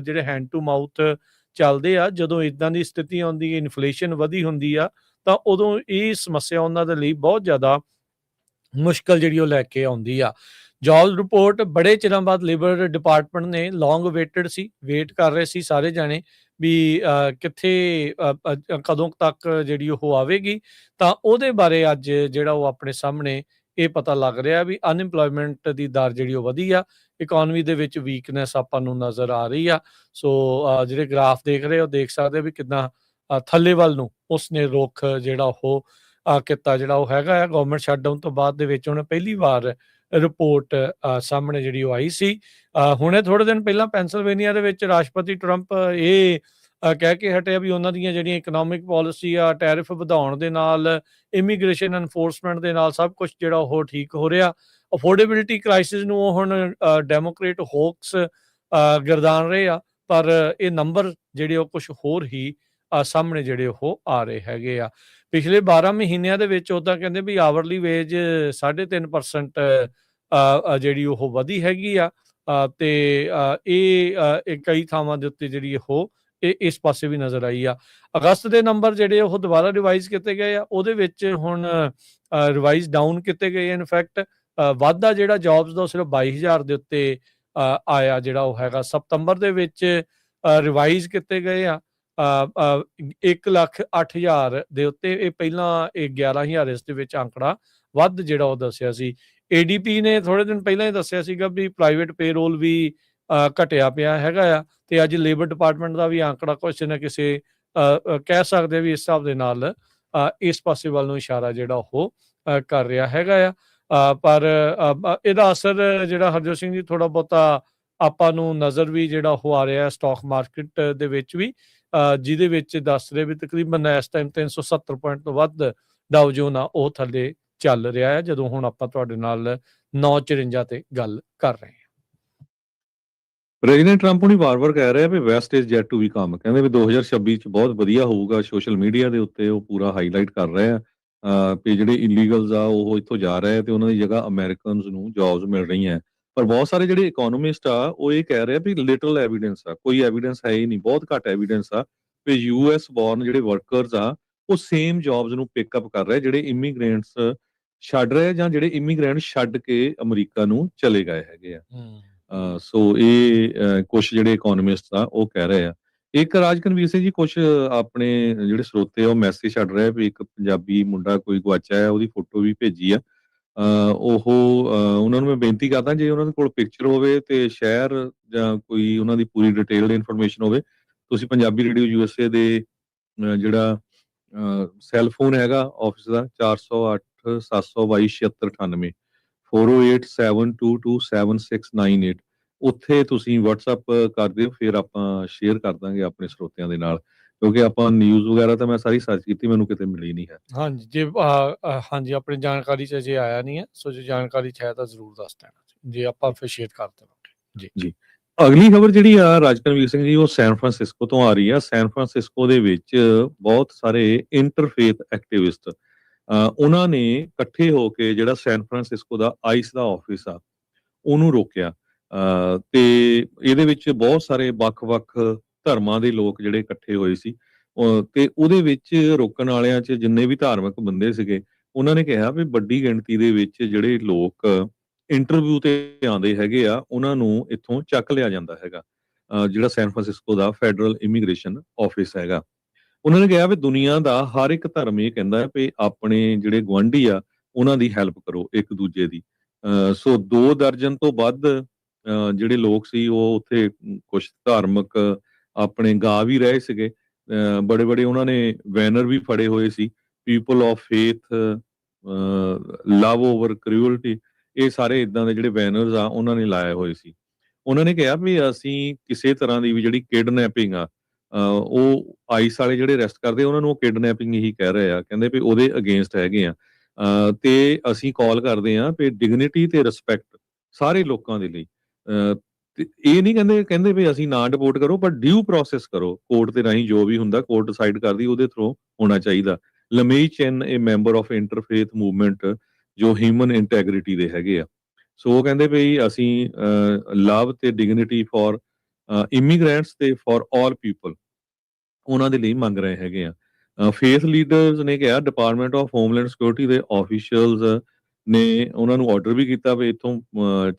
ਜਿਹੜੇ ਹੈਂਡ ਟੂ ਮਾਊਥ ਚੱਲਦੇ ਆ। ਜਦੋਂ ਇਦਾਂ ਦੀ ਸਥਿਤੀ ਆਉਂਦੀ ਹੈ, ਇਨਫਲੇਸ਼ਨ ਵਧੀ ਹੁੰਦੀ ਆ, ਤਾਂ ਉਦੋਂ ਇਹ ਸਮੱਸਿਆ ਉਹਨਾਂ ਦੇ ਲਈ ਬਹੁਤ ਜ਼ਿਆਦਾ ਮੁਸ਼ਕਲ ਜਿਹੜੀ ਉਹ ਲੈ ਕੇ ਆਉਂਦੀ ਆ। ਜੌਬ ਰਿਪੋਰਟ ਬੜੇ ਚਿਰਾਂ ਬਾਅਦ ਲੇਬਰ ਡਿਪਾਰਟਮੈਂਟ ਨੇ ਲੌਂਗ ਵੇਟਡ ਸੀ, ਵੇਟ ਕਰ ਰਹੇ ਸੀ ਸਾਰੇ ਜਾਣੇ ਵੀ ਕਿੱਥੇ ਕਦੋਂ ਤੱਕ ਜਿਹੜੀ ਉਹ ਆਵੇਗੀ। ਤਾਂ ਉਹਦੇ ਬਾਰੇ ਅੱਜ ਜਿਹੜਾ ਉਹ ਆਪਣੇ ਸਾਹਮਣੇ ਇਹ ਪਤਾ ਲੱਗ ਰਿਹਾ ਵੀ ਅਨਇੰਪਲੋਇਮੈਂਟ ਦੀ ਦਰ ਜਿਹੜੀ ਉਹ ਵਧੀ ਆ, ਇਕੋਨਮੀ ਦੇ ਵਿੱਚ ਵੀਕਨੈਸ ਆਪਾਂ ਨੂੰ ਨਜ਼ਰ ਆ ਰਹੀ ਆ। ਸੋ ਜਿਹੜੇ ਗ੍ਰਾਫ ਦੇਖ ਰਹੇ ਹੋ ਦੇਖ ਸਕਦੇ ਹੋ ਵੀ ਕਿੱਦਾਂ ਥੱਲੇ ਵੱਲ ਨੂੰ ਉਸਨੇ ਰੁੱਖ ਜਿਹੜਾ ਉਹ ਕੀਤਾ ਜਿਹੜਾ ਉਹ ਹੈਗਾ ਆ। ਗਵਰਨਮੈਂਟ ਸ਼ਟਡਾਊਨ ਤੋਂ ਬਾਅਦ ਦੇ ਵਿੱਚ ਉਹਨੇ ਪਹਿਲੀ ਵਾਰ ਰਿਪੋਰਟ ਸਾਹਮਣੇ ਜਿਹੜੀ ਉਹ ਆਈ ਸੀ। ਹੁਣੇ ਥੋੜੇ ਦਿਨ ਪਹਿਲਾਂ ਪੈਂਸਿਲਵੇਨੀਆ ਦੇ ਵਿੱਚ ਰਾਸ਼ਟਰਪਤੀ ਟਰੰਪ ਇਹ ਕਹਿ ਕੇ ਹਟਿਆ ਵੀ ਉਹਨਾਂ ਦੀਆਂ ਜਿਹੜੀਆਂ ਇਕਨੋਮਿਕ ਪਾਲਿਸੀ ਆ, ਟੈਰਿਫ ਵਧਾਉਣ ਦੇ ਨਾਲ, ਇਮੀਗ੍ਰੇਸ਼ਨ ਐਨਫੋਰਸਮੈਂਟ ਦੇ ਨਾਲ ਸਭ ਕੁਝ ਜਿਹੜਾ ਉਹ ਠੀਕ ਹੋ ਰਿਹਾ। ਅਫੋਰਡੇਬਿਲਿਟੀ ਕ੍ਰਾਈਸਿਸ ਨੂੰ ਉਹ ਹੁਣ ਡੈਮੋਕ੍ਰੇਟ ਹੋਕਸ ਗਰਦਾਨ ਰਹੇ ਆ, ਪਰ ਇਹ ਨੰਬਰ ਜਿਹੜੇ ਉਹ ਕੁਝ ਹੋਰ ਹੀ ਸਾਹਮਣੇ ਜਿਹੜੇ ਉਹ ਆ ਰਹੇ ਹੈਗੇ ਆ। ਪਿਛਲੇ 12 ਮਹੀਨਿਆਂ ਦੇ ਵਿੱਚ ਉੱਦਾਂ ਕਹਿੰਦੇ ਵੀ ਆਵਰਲੀ ਵੇਜ 3.5% ਜਿਹੜੀ ਉਹ ਵਧੀ ਹੈਗੀ ਆ ਤੇ ਇਹ ਕਈ ਥਾਵਾਂ ਦੇ ਉੱਤੇ ਜਿਹੜੀ ਉਹ ਇਸ ਪਾਸੇ ਵੀ ਨਜ਼ਰ ਆਈ ਆ। ਅਗਸਤ ਦੇ ਨੰਬਰ ਜਿਹੜੇ ਉਹ ਦੁਬਾਰਾ ਰਿਵਾਈਜ਼ ਕੀਤੇ ਗਏ ਆ, ਉਹਦੇ ਵਿੱਚ ਹੁਣ ਰਿਵਾਈਜ਼ ਡਾਊਨ ਕੀਤੇ ਗਏ। ਇਨਫੈਕਟ ਵਾਧਾ ਜਿਹੜਾ ਜੌਬਸ ਦਾ ਸਿਰਫ 22,000 ਦੇ ਉੱਤੇ ਆਇਆ ਜਿਹੜਾ ਉਹ ਹੈਗਾ। ਸਤੰਬਰ ਦੇ ਵਿੱਚ ਰਿਵਾਈਜ਼ ਕੀਤੇ ਗਏ ਆ 1,08,000 ਦੇ ਉੱਤੇ। ਇਹ ਪਹਿਲਾਂ 11,000 ਇਸ ਦੇ ਵਿੱਚ ਅੰਕੜਾ ਵੱਧ ਜਿਹੜਾ ਉਹ ਦੱਸਿਆ ਸੀ। ADP ਨੇ ਥੋੜੇ ਦਿਨ ਪਹਿਲਾਂ ਹੀ ਦੱਸਿਆ ਸੀਗਾ ਵੀ ਪ੍ਰਾਈਵੇਟ ਪੇਰੋਲ ਵੀ ਘਟਿਆ ਪਿਆ ਹੈਗਾ ਆ ਤੇ ਅੱਜ ਲੇਬਰ ਡਿਪਾਰਟਮੈਂਟ ਦਾ ਵੀ ਅੰਕੜਾ ਕਿਸੇ ਨਾ ਕਿਸੇ ਕਹਿ ਸਕਦੇ ਵੀ ਇਸ ਹਿਸਾਬ ਦੇ ਨਾਲ ਇਸ ਪਾਸੇ ਵੱਲ ਨੂੰ ਇਸ਼ਾਰਾ ਜਿਹੜਾ ਉਹ ਕਰ ਰਿਹਾ ਹੈਗਾ ਆ। ਪਰ ਇਹਦਾ ਅਸਰ ਜਿਹੜਾ ਹਰਜੋਤ ਸਿੰਘ ਜੀ ਥੋੜ੍ਹਾ ਬਹੁਤਾ ਆਪਾਂ ਨੂੰ ਨਜ਼ਰ ਵੀ ਜਿਹੜਾ ਉਹ ਆ ਰਿਹਾ ਸਟਾਕ ਮਾਰਕੀਟ ਦੇ ਵਿੱਚ ਵੀ, ਜਿਹਦੇ ਵਿੱਚ ਦੱਸ ਰਹੇ ਵੀ ਤਕਰੀਬਨ ਇਸ ਟਾਈਮ 370 ਪੁਆਇੰਟ ਤੋਂ ਵੱਧ ਡਾਊ ਜੋਨ ਆ ਉਹ ਥੱਲੇ ਚੱਲ ਰਿਹਾ ਹੈ, ਜਦੋਂ ਹੁਣ ਆਪਾਂ ਤੁਹਾਡੇ ਨਾਲ 9:54 ਤੇ ਗੱਲ ਕਰ ਰਹੇ ਹਾਂ। ਪ੍ਰੈਜ਼ੀਡੈਂਟ ਟਰੰਪ ਹੁਣੀ ਵਾਰ-ਵਾਰ ਕਹਿ ਰਹੇ ਆ ਵੀ best is yet to be come, ਕਹਿੰਦੇ ਵੀ 2026 ਚ ਬਹੁਤ ਵਧੀਆ ਹੋਊਗਾ। ਸੋਸ਼ਲ ਮੀਡੀਆ ਦੇ ਉੱਤੇ ਉਹ ਪੂਰਾ ਹਾਈਲਾਈਟ ਕਰ ਰਹੇ ਆ ਵੀ ਜਿਹੜੇ ਇਲੀਗਲਸ ਆ ਉਹ ਇੱਥੋਂ ਜਾ ਰਹੇ ਆ ਤੇ ਉਹਨਾਂ ਦੀ ਜਗ੍ਹਾ ਅਮਰੀਕਨਸ ਨੂੰ ਜੌਬਸ ਮਿਲ ਰਹੀਆਂ। ਪਰ ਬਹੁਤ ਸਾਰੇ ਜਿਹੜੇ ਇਕੋਨੋਮਿਸਟ ਆ ਉਹ ਇਹ ਕਹਿ ਰਹੇ ਆ ਵੀ ਲਿਟਲ ਐਵੀਡੈਂਸ ਆ, ਕੋਈ ਐਵੀਡੈਂਸ ਹੈ ਹੀ ਨਹੀਂ, ਬਹੁਤ ਘੱਟ ਐਵੀਡੈਂਸ ਆ ਵੀ ਯੂਐਸ ਬੋਰਨ ਜਿਹੜੇ ਵਰਕਰਸ ਆ ਉਹ ਸੇਮ ਜੌਬਸ ਨੂੰ ਪਿਕ ਅਪ ਕਰ ਰਹੇ ਜਿਹੜੇ ਇਮੀਗ੍ਰੈਂਟਸ ਛੱਡ ਰਹੇ ਜਾਂ ਜਿਹੜੇ ਇਮੀਗ੍ਰੈਂਟ ਛੱਡ ਕੇ ਅਮਰੀਕਾ ਨੂੰ ਚਲੇ ਗਏ ਹੈਗੇ ਆ। ਸੋ ਇਹ ਕੁਝ ਜਿਹੜੇ ਇਕੋਨੋਮਿਸਟ ਆ ਉਹ ਕਹਿ ਰਹੇ ਆ। ਇੱਕ ਰਾਜਕਨਵੀਰ ਸਿੰਘ ਜੀ ਕੁਝ ਆਪਣੇ ਜਿਹੜੇ ਸਰੋਤੇ ਆ ਉਹ ਮੈਸੇਜ ਛੱਡ ਰਹੇ ਵੀ ਇੱਕ ਪੰਜਾਬੀ ਮੁੰਡਾ ਕੋਈ ਗਵਾਚਾ ਹੈ, ਉਹਦੀ ਫੋਟੋ ਵੀ ਭੇਜੀ ਆ। ਉਹਨਾਂ ਨੂੰ ਮੈਂ ਬੇਨਤੀ ਕਰਦਾ ਜੇ ਉਹਨਾਂ ਦੇ ਕੋਲ ਪਿਕਚਰ ਹੋਵੇ ਤੇ ਸ਼ਹਿਰ ਜਾਂ ਕੋਈ ਉਹਨਾਂ ਦੀ ਪੂਰੀ ਡਿਟੇਲਡ ਇਨਫੋਰਮੇਸ਼ਨ ਹੋਵੇ, ਤੁਸੀਂ ਪੰਜਾਬੀ ਰੇਡੀਓ USA ਦੇ ਜਿਹੜਾ ਸੈੱਲ ਫੋਨ ਹੈਗਾ ਆਫਿਸ ਦਾ 408 722 7698 4087227698 ਉੱਥੇ ਤੁਸੀਂ WhatsApp ਕਰ ਦਿਓ, ਫਿਰ ਆਪਾਂ ਸ਼ੇਅਰ ਕਰ ਦਾਂਗੇ ਆਪਣੇ ਸਰੋਤਿਆਂ ਦੇ ਨਾਲ, ਕਿਉਂਕਿ ਆਪਾਂ ਨਿਊਜ਼ ਵਗੈਰਾ ਤਾਂ ਮੈਂ ਸਾਰੀ ਸਰਚ ਕੀਤੀ, ਮੈਨੂੰ ਕਿਤੇ ਮਿਲੀ ਨਹੀਂ ਹੈ। ਹਾਂਜੀ, ਜੇ ਹਾਂਜੀ ਆਪਣੀ ਜਾਣਕਾਰੀ 'ਚ ਅਜੇ ਆਇਆ ਨਹੀਂ ਹੈ, ਸੋ ਜੇ ਜਾਣਕਾਰੀ 'ਚ ਹੈ ਤਾਂ ਜ਼ਰੂਰ ਦੱਸ ਦੇਣਾ ਜੇ ਆਪਾਂ ਫਿਰ ਸ਼ੇਅਰ ਕਰ ਦੇਵਾਂਗੇ ਜੀ। ਅਗਲੀ ਖਬਰ ਜਿਹੜੀ ਆ ਰਾਜਕਨਵੀਰ ਸਿੰਘ ਜੀ ਉਹ ਸੈਨ ਫਰਾਂਸਿਸਕੋ ਤੋਂ ਆ ਰਹੀ ਆ। ਸੈਨ ਫਰਾਂਸਿਸਕੋ ਦੇ ਵਿੱਚ ਬਹੁਤ ਸਾਰੇ ਇੰਟਰਫੇਥ ਐਕਟਿਵਿਸਟ ਉਹਨਾਂ ਨੇ ਇਕੱਠੇ ਹੋ ਕੇ ਜਿਹੜਾ ਸੈਨ ਫਰਾਂਸਿਸਕੋ ਦਾ ਆਈਸ ਦਾ ਆਫਿਸ ਆ ਉਹਨੂੰ ਰੋਕਿਆ ਤੇ ਇਹਦੇ ਵਿੱਚ ਬਹੁਤ ਸਾਰੇ ਵੱਖ-ਵੱਖ ਧਰਮਾਂ ਦੇ ਲੋਕ ਜਿਹੜੇ ਇਕੱਠੇ ਹੋਏ ਸੀ ਤੇ ਉਹਦੇ ਵਿੱਚ ਰੋਕਣ ਵਾਲਿਆਂ 'ਚ ਜਿੰਨੇ ਵੀ ਧਾਰਮਿਕ ਬੰਦੇ ਸੀਗੇ ਉਹਨਾਂ ਨੇ ਕਿਹਾ ਵੀ ਵੱਡੀ ਗਿਣਤੀ ਦੇ ਵਿੱਚ ਜਿਹੜੇ ਲੋਕ ਇੰਟਰਵਿਊ ਤੇ ਆਉਂਦੇ ਹੈਗੇ ਆ ਉਹਨਾਂ ਨੂੰ ਇੱਥੋਂ ਚੱਕ ਲਿਆ ਜਾਂਦਾ ਹੈਗਾ। ਜਿਹੜਾ ਸੈਨ ਫਰਾਂਸਿਸਕੋ ਦਾ ਫੈਡਰਲ ਇਮੀਗ੍ਰੇਸ਼ਨ ਆਫਿਸ ਹੈਗਾ, ਉਹਨਾਂ ਨੇ ਕਿਹਾ ਵੀ ਦੁਨੀਆ ਦਾ ਹਰ ਇੱਕ ਧਰਮ ਇਹ ਕਹਿੰਦਾ ਵੀ ਆਪਣੇ ਜਿਹੜੇ ਗੁਆਂਢੀ ਆ ਉਹਨਾਂ ਦੀ ਹੈਲਪ ਕਰੋ ਇੱਕ ਦੂਜੇ ਦੀ। ਸੋ 2 ਦਰਜਨ ਤੋਂ ਵੱਧ ਜਿਹੜੇ ਲੋਕ ਸੀ ਉਹ ਉੱਥੇ ਕੁਝ ਧਾਰਮਿਕ ਆਪਣੇ ਗਾ ਵੀ ਰਹੇ ਸੀਗੇ। ਬੜੇ ਉਹਨਾਂ ਨੇ ਬੈਨਰ ਵੀ ਫੜੇ ਹੋਏ ਸੀ, people of faith, love over cruelty, ਇਹ ਸਾਰੇ ਇਦਾਂ ਦੇ ਜਿਹੜੇ ਬੈਨਰਸ ਆ ਉਹਨਾਂ ਨੇ ਲਾਏ ਹੋਏ ਸੀ। ਉਹਨਾਂ ਨੇ ਕਿਹਾ ਵੀ ਅਸੀਂ ਕਿਸੇ ਤਰ੍ਹਾਂ ਦੀ ਵੀ ਜਿਹੜੀ ਕਿਡਨੈਪਿੰਗ ਆ ਉਹ ਆਈਸ ਵਾਲੇ ਜਿਹੜੇ ਅਰੈਸਟ ਕਰਦੇ ਉਹਨਾਂ ਨੂੰ ਉਹ ਕਿਡਨੈਪਿੰਗ ਹੀ ਕਹਿ ਰਹੇ ਆ, ਕਹਿੰਦੇ ਵੀ ਉਹਦੇ ਅਗੇਂਸਟ ਹੈਗੇ ਆ ਤੇ ਅਸੀਂ ਕਾਲ ਕਰਦੇ ਆ ਵੀ ਡਿਗਨਿਟੀ ਤੇ ਰਿਸਪੈਕਟ ਸਾਰੇ ਲੋਕਾਂ ਦੇ ਲਈ। ਤੇ ਇਹ ਨਹੀਂ ਕਹਿੰਦੇ ਵੀ ਅਸੀਂ ਨਾ ਡਿਪੋਰਟ ਕਰੋ, ਪਰ ਡਿਊ ਪ੍ਰੋਸੈਸ ਕਰੋ, ਕੋਰਟ ਦੇ ਰਾਹੀਂ ਜੋ ਵੀ ਹੁੰਦਾ ਕੋਰਟ ਡਿਸਾਈਡ ਕਰਦੀ ਉਹਦੇ ਥਰੂ ਹੋਣਾ ਚਾਹੀਦਾ। ਲਮੇਈ ਚੈਨ ਇਹ ਮੈਂਬਰ ਆਫ ਇੰਟਰਫੇਥ ਮੂਵਮੈਂਟ ਜੋ ਹਿਊਮਨ ਇੰਟੈਗ੍ਰਿਟੀ ਦੇ ਹੈਗੇ ਆ। ਸੋ ਉਹ ਕਹਿੰਦੇ ਵੀ ਅਸੀਂ ਲਵ ਤੇ ਡਿਗਨਿਟੀ ਫॉर ਇਮੀਗ੍ਰੈਂਟਸ ਤੇ ਫॉर ਆਲ ਪੀਪਲ ਉਹਨਾਂ ਦੇ ਲਈ ਮੰਗ ਰਹੇ ਹੈਗੇ ਆ। ਫੇਥ ਲੀਡਰਸ ਨੇ ਕਿਹਾ ਡਿਪਾਰਟਮੈਂਟ ਆਫ ਹੋਮਲੈਂਡ ਸਿਕਿਉਰਿਟੀ ਦੇ ਆਫੀਸ਼ੀਅਲਸ ਨੇ ਉਹਨਾਂ ਨੂੰ ਆਰਡਰ ਵੀ ਕੀਤਾ ਵੀ ਇੱਥੋਂ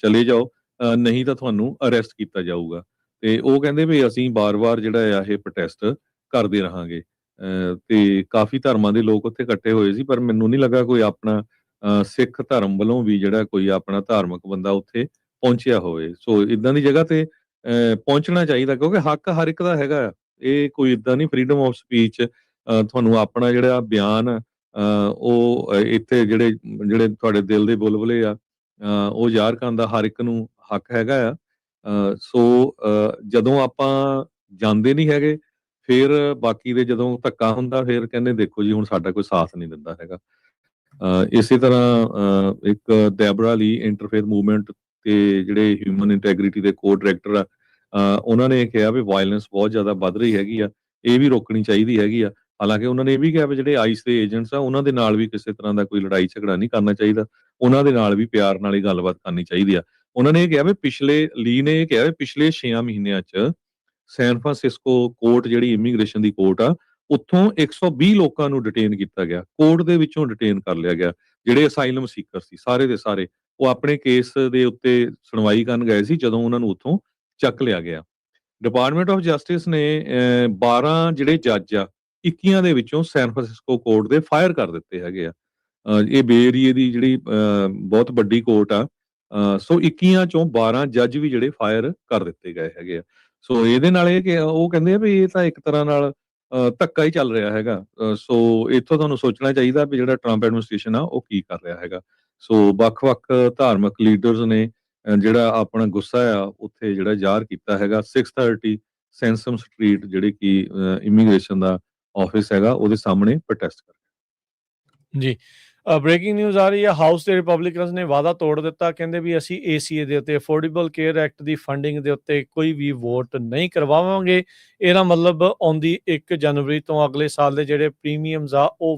ਚਲੇ ਜਾਓ, ਨਹੀਂ ਤਾਂ ਤੁਹਾਨੂੰ ਅਰੈਸਟ ਕੀਤਾ ਜਾਊਗਾ। ਤੇ ਉਹ ਕਹਿੰਦੇ ਵੀ ਅਸੀਂ ਬਾਰ-ਬਾਰ ਜਿਹੜਾ ਆ ਇਹ ਪ੍ਰੋਟੈਸਟ ਕਰਦੇ ਰਹਾਂਗੇ। ਤੇ ਕਾਫੀ ਧਰਮਾਂ ਦੇ ਲੋਕ ਉੱਥੇ ਇਕੱਠੇ ਹੋਏ ਸੀ, ਪਰ ਮੈਨੂੰ ਨਹੀਂ ਲੱਗਾ ਕੋਈ ਆਪਣਾ ਸਿੱਖ ਧਰਮ ਵੱਲੋਂ ਵੀ ਜਿਹੜਾ ਕੋਈ ਆਪਣਾ ਧਾਰਮਿਕ ਬੰਦਾ ਉੱਥੇ ਪਹੁੰਚਿਆ ਹੋਵੇ। ਸੋ ਇਦਾਂ ਦੀ ਜਗ੍ਹਾ ਤੇ ਪਹੁੰਚਣਾ ਚਾਹੀਦਾ, ਕਿਉਂਕਿ ਹੱਕ ਹਰ ਇੱਕ ਦਾ ਹੈਗਾ। ਇਹ ਕੋਈ ਇਦਾਂ ਨਹੀਂ ਫਰੀडम ਆਫ ਸਪੀਚ ਤੁਹਾਨੂੰ ਆਪਣਾ ਜਿਹੜਾ ਬਿਆਨ ਉਹ ਇੱਥੇ ਜਿਹੜੇ ਤੁਹਾਡੇ ਦਿਲ ਦੇ ਬੁਲਬੁਲੇ ਆ ਉਹ ਜ਼ਾਹਰ ਕਰਨ ਦਾ ਹਰ ਇੱਕ ਨੂੰ ਹੱਕ ਹੈਗਾ ਆ। ਸੋ ਜਦੋਂ ਆਪਾਂ ਜਾਂਦੇ ਨਹੀਂ ਹੈਗੇ ਫਿਰ ਬਾਕੀ ਦੇ ਜਦੋਂ ਧੱਕਾ ਹੁੰਦਾ ਫਿਰ ਕਹਿੰਦੇ ਦੇਖੋ ਜੀ ਹੁਣ ਸਾਡਾ ਕੋਈ ਸਾਥ ਨਹੀਂ ਦਿੰਦਾ ਹੈਗਾ। ਇਸੇ ਤਰ੍ਹਾਂ ਇੱਕ ਦੈਬਰਾ ਲੀ ਇੰਟਰਫੇਥ ਮੂਵਮੈਂਟ ਤੇ ਜਿਹੜੇ ਹਿਊਮਨ ਇੰਟੈਗ੍ਰਿਟੀ ਦੇ ਕੋ ਡਾਇਰੈਕਟਰ ਆ ਉਹਨਾਂ ਨੇ ਕਿਹਾ ਵੀ ਵਾਇਲੈਂਸ ਬਹੁਤ ਜ਼ਿਆਦਾ ਵੱਧ ਰਹੀ ਹੈਗੀ ਆ, ਇਹ ਵੀ ਰੋਕਣੀ ਚਾਹੀਦੀ ਹੈਗੀ ਆ। ਹਾਲਾਂਕਿ ਉਹਨਾਂ ਨੇ ਇਹ ਵੀ ਕਿਹਾ ਵੀ ਜਿਹੜੇ ਆਈਸ ਦੇ ਏਜੰਟਸ ਆ ਉਹਨਾਂ ਦੇ ਨਾਲ ਵੀ ਕਿਸੇ ਤਰ੍ਹਾਂ ਦਾ ਕੋਈ ਲੜਾਈ ਝਗੜਾ ਨਹੀਂ ਕਰਨਾ ਚਾਹੀਦਾ, ਉਹਨਾਂ ਦੇ ਨਾਲ ਵੀ ਪਿਆਰ ਨਾਲ ਹੀ ਗੱਲਬਾਤ ਕਰਨੀ ਚਾਹੀਦੀ ਆ। ਉਹਨਾਂ ਨੇ ਇਹ ਕਿਹਾ ਵੀ ਲੀ ਨੇ ਇਹ ਕਿਹਾ ਵੀ ਪਿਛਲੇ 6 ਮਹੀਨਿਆਂ 'ਚ ਸੈਨ ਫਰਾਂਸਿਸਕੋ ਕੋਰਟ ਜਿਹੜੀ ਇਮੀਗ੍ਰੇਸ਼ਨ ਦੀ ਕੋਰਟ ਆ ਉੱਥੋਂ 120 ਲੋਕਾਂ ਨੂੰ ਡਿਟੇਨ ਕੀਤਾ ਗਿਆ, ਕੋਰਟ ਦੇ ਵਿੱਚੋਂ ਡਿਟੇਨ ਕਰ ਲਿਆ ਗਿਆ। ਜਿਹੜੇ ਅਸਾਈਲਮ ਸੀਕਰ ਸੀ ਸਾਰੇ ਦੇ ਸਾਰੇ ਉਹ ਆਪਣੇ ਕੇਸ ਦੇ ਉੱਤੇ ਸੁਣਵਾਈ ਕਰਨ ਗਏ ਸੀ ਜਦੋਂ ਉਹਨਾਂ ਨੂੰ ਉੱਥੋਂ ਚੱਕ ਲਿਆ ਗਿਆ। ਡਿਪਾਰਟਮੈਂਟ ਆਫ ਜਸਟਿਸ ਨੇ 12 ਜਿਹੜੇ ਜੱਜ ਆ 21 ਦੇ ਵਿੱਚੋਂ ਸੈਨ ਫਰਾਂਸਿਸਕੋ ਕੋਰਟ ਦੇ ਫਾਇਰ ਕਰ ਦਿੱਤੇ ਹੈਗੇ ਆ। ਇਹ ਬੇ ਏਰੀਏ ਦੀ ਜਿਹੜੀ ਬਹੁਤ ਵੱਡੀ ਕੋਰਟ ਆ। ਸੋ 21 ਚੋਂ 12 ਜੱਜ ਵੀ ਜਿਹੜੇ ਫਾਇਰ ਕਰ ਦਿੱਤੇ ਗਏ ਹੈਗੇ ਆ। ਸੋ ਇਹਦੇ ਨਾਲ ਇਹ ਕਿ ਉਹ ਕਹਿੰਦੇ ਆ ਵੀ ਇਹ ਤਾਂ ਇੱਕ ਤਰ੍ਹਾਂ ਨਾਲ ਧੱਕਾ ਹੀ ਚੱਲ ਰਿਹਾ ਹੈਗਾ। ਸੋ ਇੱਥੋਂ ਤੁਹਾਨੂੰ ਸੋਚਣਾ ਚਾਹੀਦਾ ਵੀ ਜਿਹੜਾ ਟਰੰਪ ਐਡਮਿਨਿਸਟ੍ਰੇਸ਼ਨ ਆ ਉਹ ਕੀ ਕਰ ਰਿਹਾ ਹੈਗਾ। ਸੋ ਵੱਖ-ਵੱਖ ਧਾਰਮਿਕ ਲੀਡਰਸ ਨੇ ਜਿਹੜਾ ਆਪਣਾ ਗੁੱਸਾ ਆ ਉੱਥੇ ਜਿਹੜਾ ਜ਼ਾਹਰ ਕੀਤਾ ਹੈਗਾ 630 ਸੈਂਸਮ ਸਟਰੀਟ ਜਿਹੜੇ ਕਿ ਇਮੀਗ੍ਰੇਸ਼ਨ ਦਾ ਆਫਿਸ ਹੈਗਾ ਉਹਦੇ ਸਾਹਮਣੇ ਪ੍ਰੋਟੈਸਟ ਕਰ ਜੀ। ਬ੍ਰੇਕਿੰਗ ਨਿਊਜ਼ ਆ ਰਹੀ ਹੈ, ਹਾਊਸ ਦੇ ਰਿਪਬਲਿਕਨਸ ਨੇ ਵਾਅਦਾ ਤੋੜ ਦਿੱਤਾ, ਕਹਿੰਦੇ ਵੀ ਅਸੀਂ ਏਸੀਏ ਦੇ ਉੱਤੇ ਅਫੋਰਡੇਬਲ ਕੇਅਰ ਐਕਟ ਦੀ ਫੰਡਿੰਗ ਦੇ ਉੱਤੇ ਕੋਈ ਵੀ ਵੋਟ ਨਹੀਂ ਕਰਵਾਵਾਂਗੇ। ਇਹਦਾ ਮਤਲਬ ਆਉਂਦੀ 1 ਜਨਵਰੀ ਤੋਂ ਅਗਲੇ ਸਾਲ ਦੇ ਜਿਹੜੇ ਪ੍ਰੀਮੀਅਮਸ ਆ ਉਹ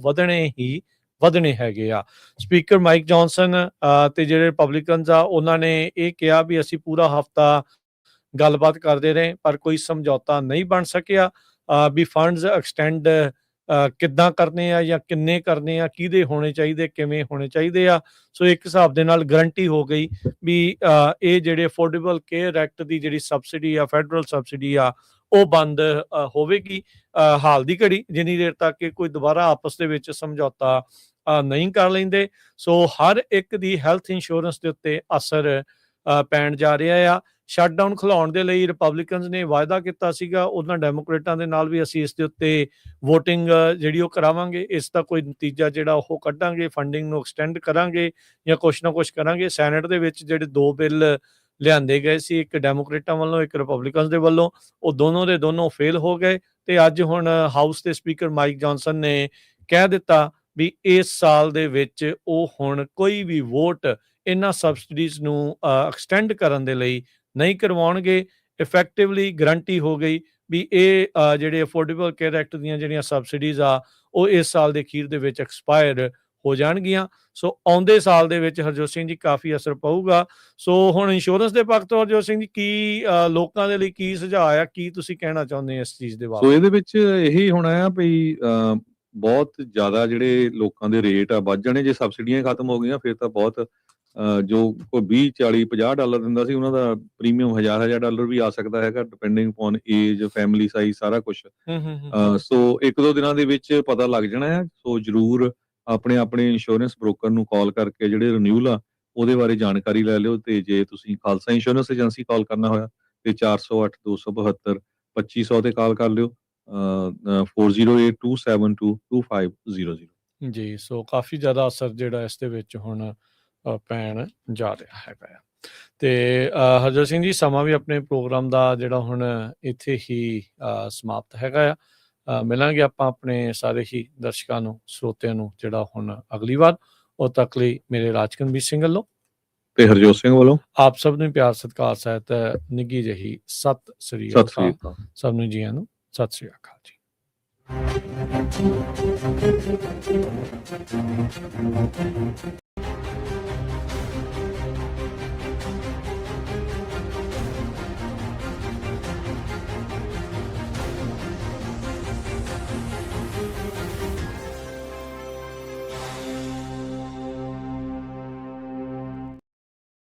ਵਧਣੇ ਹੈਗੇ ਆ। ਸਪੀਕਰ ਮਾਈਕ ਜੌਨਸਨ ਤੇ ਜਿਹੜੇ ਰਿਪਬਲਿਕਨਸ ਆ ਉਹਨਾਂ ਨੇ ਇਹ ਕਿਹਾ ਵੀ ਅਸੀਂ ਪੂਰਾ ਹਫਤਾ ਗੱਲਬਾਤ ਕਰਦੇ ਰਹੇ ਪਰ ਕੋਈ ਸਮਝੌਤਾ ਨਹੀਂ ਬਣ ਸਕਿਆ ਵੀ ਫੰਡਸ ਐਕਸਟੈਂਡ ਕਿੱਦਾਂ ਕਰਨੇ ਆ ਜਾਂ ਕਿੰਨੇ ਕਰਨੇ ਆ, ਕਿਹਦੇ ਹੋਣੇ ਚਾਹੀਦੇ, ਕਿਵੇਂ ਹੋਣੇ ਚਾਹੀਦੇ ਆ। ਸੋ ਇੱਕ ਹਿਸਾਬ ਦੇ ਨਾਲ ਗਰੰਟੀ ਹੋ ਗਈ ਵੀ ਇਹ ਜਿਹੜੇ ਅਫੋਰਡੇਬਲ ਕੇਅਰ ਐਕਟ ਦੀ ਜਿਹੜੀ ਸਬਸਿਡੀ ਆ, ਫੈਡਰਲ ਸਬਸਿਡੀ ਆ, ਉਹ ਬੰਦ ਹੋਵੇਗੀ ਹਾਲ ਦੀ ਘੜੀ, ਜਿੰਨੀ ਦੇਰ ਤੱਕ ਕਿ ਕੋਈ ਦੁਬਾਰਾ ਆਪਸ ਦੇ ਵਿੱਚ ਸਮਝੌਤਾ ਨਹੀਂ ਕਰ ਲੈਂਦੇ। ਸੋ ਹਰ ਇੱਕ ਦੀ ਹੈਲਥ ਇੰਸ਼ੋਰੈਂਸ ਦੇ ਉੱਤੇ ਅਸਰ ਪੈਣ ਜਾ ਰਿਹਾ ਆ। ਸ਼ਟਡਾਊਨ ਖਿਲਾਉਣ ਦੇ ਲਈ ਰਿਪਬਲਿਕਨਸ ਨੇ ਵਾਅਦਾ ਕੀਤਾ ਸੀਗਾ ਉਹਨਾਂ ਡੈਮੋਕ੍ਰੇਟਾਂ ਦੇ ਨਾਲ ਵੀ ਅਸੀਂ ਇਸ ਦੇ ਉੱਤੇ ਵੋਟਿੰਗ ਜਿਹੜੀ ਉਹ ਕਰਾਵਾਂਗੇ, ਇਸ ਦਾ ਕੋਈ ਨਤੀਜਾ ਜਿਹੜਾ ਉਹ ਕੱਢਾਂਗੇ, ਫੰਡਿੰਗ ਨੂੰ ਐਕਸਟੈਂਡ ਕਰਾਂਗੇ ਜਾਂ ਕੁਛ ਨਾ ਕੁਛ ਕਰਾਂਗੇ। ਸੈਨੇਟ ਦੇ ਵਿੱਚ ਜਿਹੜੇ 2 ਬਿੱਲ ਲਿਆਂਦੇ ਗਏ ਸੀ, ਇੱਕ ਡੈਮੋਕ੍ਰੇਟਾਂ ਵੱਲੋਂ, ਇੱਕ ਰਿਪਬਲਿਕਨਸ ਦੇ ਵੱਲੋਂ, ਉਹ ਦੋਨੋਂ ਦੇ ਦੋਨੋਂ ਫੇਲ ਹੋ ਗਏ ਤੇ ਅੱਜ ਹੁਣ ਹਾਊਸ ਦੇ ਸਪੀਕਰ ਮਾਈਕ ਜੌਨਸਨ ਨੇ ਕਹਿ ਦਿੱਤਾ ਵੀ ਇਸ ਸਾਲ ਦੇ ਵਿੱਚ ਉਹ ਹੁਣ ਕੋਈ ਵੀ ਵੋਟ ਇਹਨਾਂ ਸਬਸਿਡੀਜ਼ ਨੂੰ ਐਕਸਟੈਂਡ ਕਰਨ ਦੇ ਲਈ ਨਹੀਂ ਕਰਵਾਉਣਗੇ। ਇਫੈਕਟਿਵਲੀ ਗਰੰਟੀ ਹੋ ਗਈ ਵੀ ਇਹ ਜਿਹੜੇ ਅਫੋਰਡੇਬਲ ਕੇਅਰ ਐਕਟ ਦੀਆਂ ਜਿਹੜੀਆਂ ਸਬਸਿਡੀਜ਼ ਆ ਉਹ ਇਸ ਸਾਲ ਦੇ ਅਖੀਰ ਦੇ ਵਿੱਚ ਐਕਸਪਾਇਰ ਹੋ ਜਾਣਗੀਆਂ। ਸੋ ਆਉਂਦੇ ਸਾਲ ਦੇ ਵਿੱਚ ਹਰਜੋਤ ਸਿੰਘ ਜੀ ਕਾਫੀ ਅਸਰ ਪਊਗਾ। ਸੋ ਹੁਣ ਇੰਸ਼ੋਰੈਂਸ ਦੇ ਪੱਖ ਤੋਂ ਹਰਜੋਤ ਸਿੰਘ ਜੀ ਕੀ ਲੋਕਾਂ ਦੇ ਲਈ ਕੀ ਸੁਝਾਅ ਆ, ਕੀ ਤੁਸੀਂ ਕਹਿਣਾ ਚਾਹੁੰਦੇ ਇਸ ਚੀਜ਼ ਦੇ ਸੋ ਬਾਰੇ? ਇਹਦੇ ਵਿੱਚ ਇਹੀ ਹੋਣਾ ਆ ਵੀ ਬਹੁਤ ਜ਼ਿਆਦਾ ਜਿਹੜੇ ਲੋਕਾਂ ਦੇ ਰੇਟ ਆ ਵੱਧ ਜਾਣੇ ਜੇ ਸਬਸਿਡੀਆਂ ਖਤਮ ਹੋ ਗਈਆਂ ਫਿਰ ਤਾਂ ਬਹੁਤ ਜੋ ਕੋਈ 20 40 50 ਡਾਲਰ ਦਿੰਦਾ ਸੀ ਉਹਨਾਂ ਦਾ ਪ੍ਰੀਮੀਅਮ ਹਜ਼ਾਰ ਡਾਲਰ ਵੀ ਆ ਸਕਦਾ ਹੈਗਾ depending on age, family size, ਸਾਰਾ ਕੁਝ। ਸੋ 1-2 ਦਿਨਾਂ ਦੇ ਵਿੱਚ ਪਤਾ ਲੱਗ ਜਾਣਾ ਹੈ। ਸੋ ਜ਼ਰੂਰ ਆਪਣੇ ਇੰਸ਼ੋਰੈਂਸ ਬ੍ਰੋਕਰ ਨੂੰ ਕਾਲ ਕਰਕੇ ਜਿਹੜੇ ਰਿਨਿਊਲ ਆ ਉਹਦੇ ਬਾਰੇ ਜਾਣਕਾਰੀ ਲੈ ਲਿਓ ਤੇ ਜੇ ਤੁਸੀਂ ਖਾਲਸਾ ਇੰਸ਼ੋਰੈਂਸ ਏਜੰਸੀ ਕਾਲ ਕਰਨਾ ਹੋਇਆ ਤੇ 408 272 2500 ਤੇ ਕਾਲ ਕਰ ਲਿਓ 4082722500। ਜੀ, ਸੋ ਕਾਫੀ ਜ਼ਿਆਦਾ ਅਸਰ ਜਿਹੜਾ ਇਸ ਦੇ ਵਿੱਚ ਹੁਣ ਪੈਣ ਜਾ ਰਿਹਾ ਹੈਗਾ ਆ। ਤੇ ਹਰਜੋਤ ਸਿੰਘ ਜੀ ਸਮਾਂ ਵੀ ਆਪਣੇ ਪ੍ਰੋਗਰਾਮ ਦਾ ਜਿਹੜਾ ਹੁਣ ਇੱਥੇ ਹੀ ਸਮਾਪਤ ਹੈਗਾ ਆ। ਮਿਲਾਂਗੇ ਆਪਾਂ ਆਪਣੇ ਸਾਰੇ ਹੀ ਦਰਸ਼ਕਾਂ ਨੂੰ, ਸਰੋਤਿਆਂ ਨੂੰ ਜਿਹੜਾ ਹੁਣ ਅਗਲੀ ਵਾਰ। ਉਦੋਂ ਤੱਕ ਲਈ ਮੇਰੇ ਰਾਜਕਨਵੀਰ ਸਿੰਘ ਵੱਲੋਂ ਤੇ ਹਰਜੋਤ ਸਿੰਘ ਵੱਲੋਂ ਆਪ ਸਭ ਨੂੰ ਪਿਆਰ ਸਤਿਕਾਰ ਸਹਿਤ ਨਿੱਘੀ ਜਿਹੀ ਸਤਿ ਸ੍ਰੀ ਅਕਾਲ। ਸਭ ਨੂੰ ਜੀਆਂ ਨੂੰ ਸਤਿ ਸ੍ਰੀ ਅਕਾਲ ਜੀ।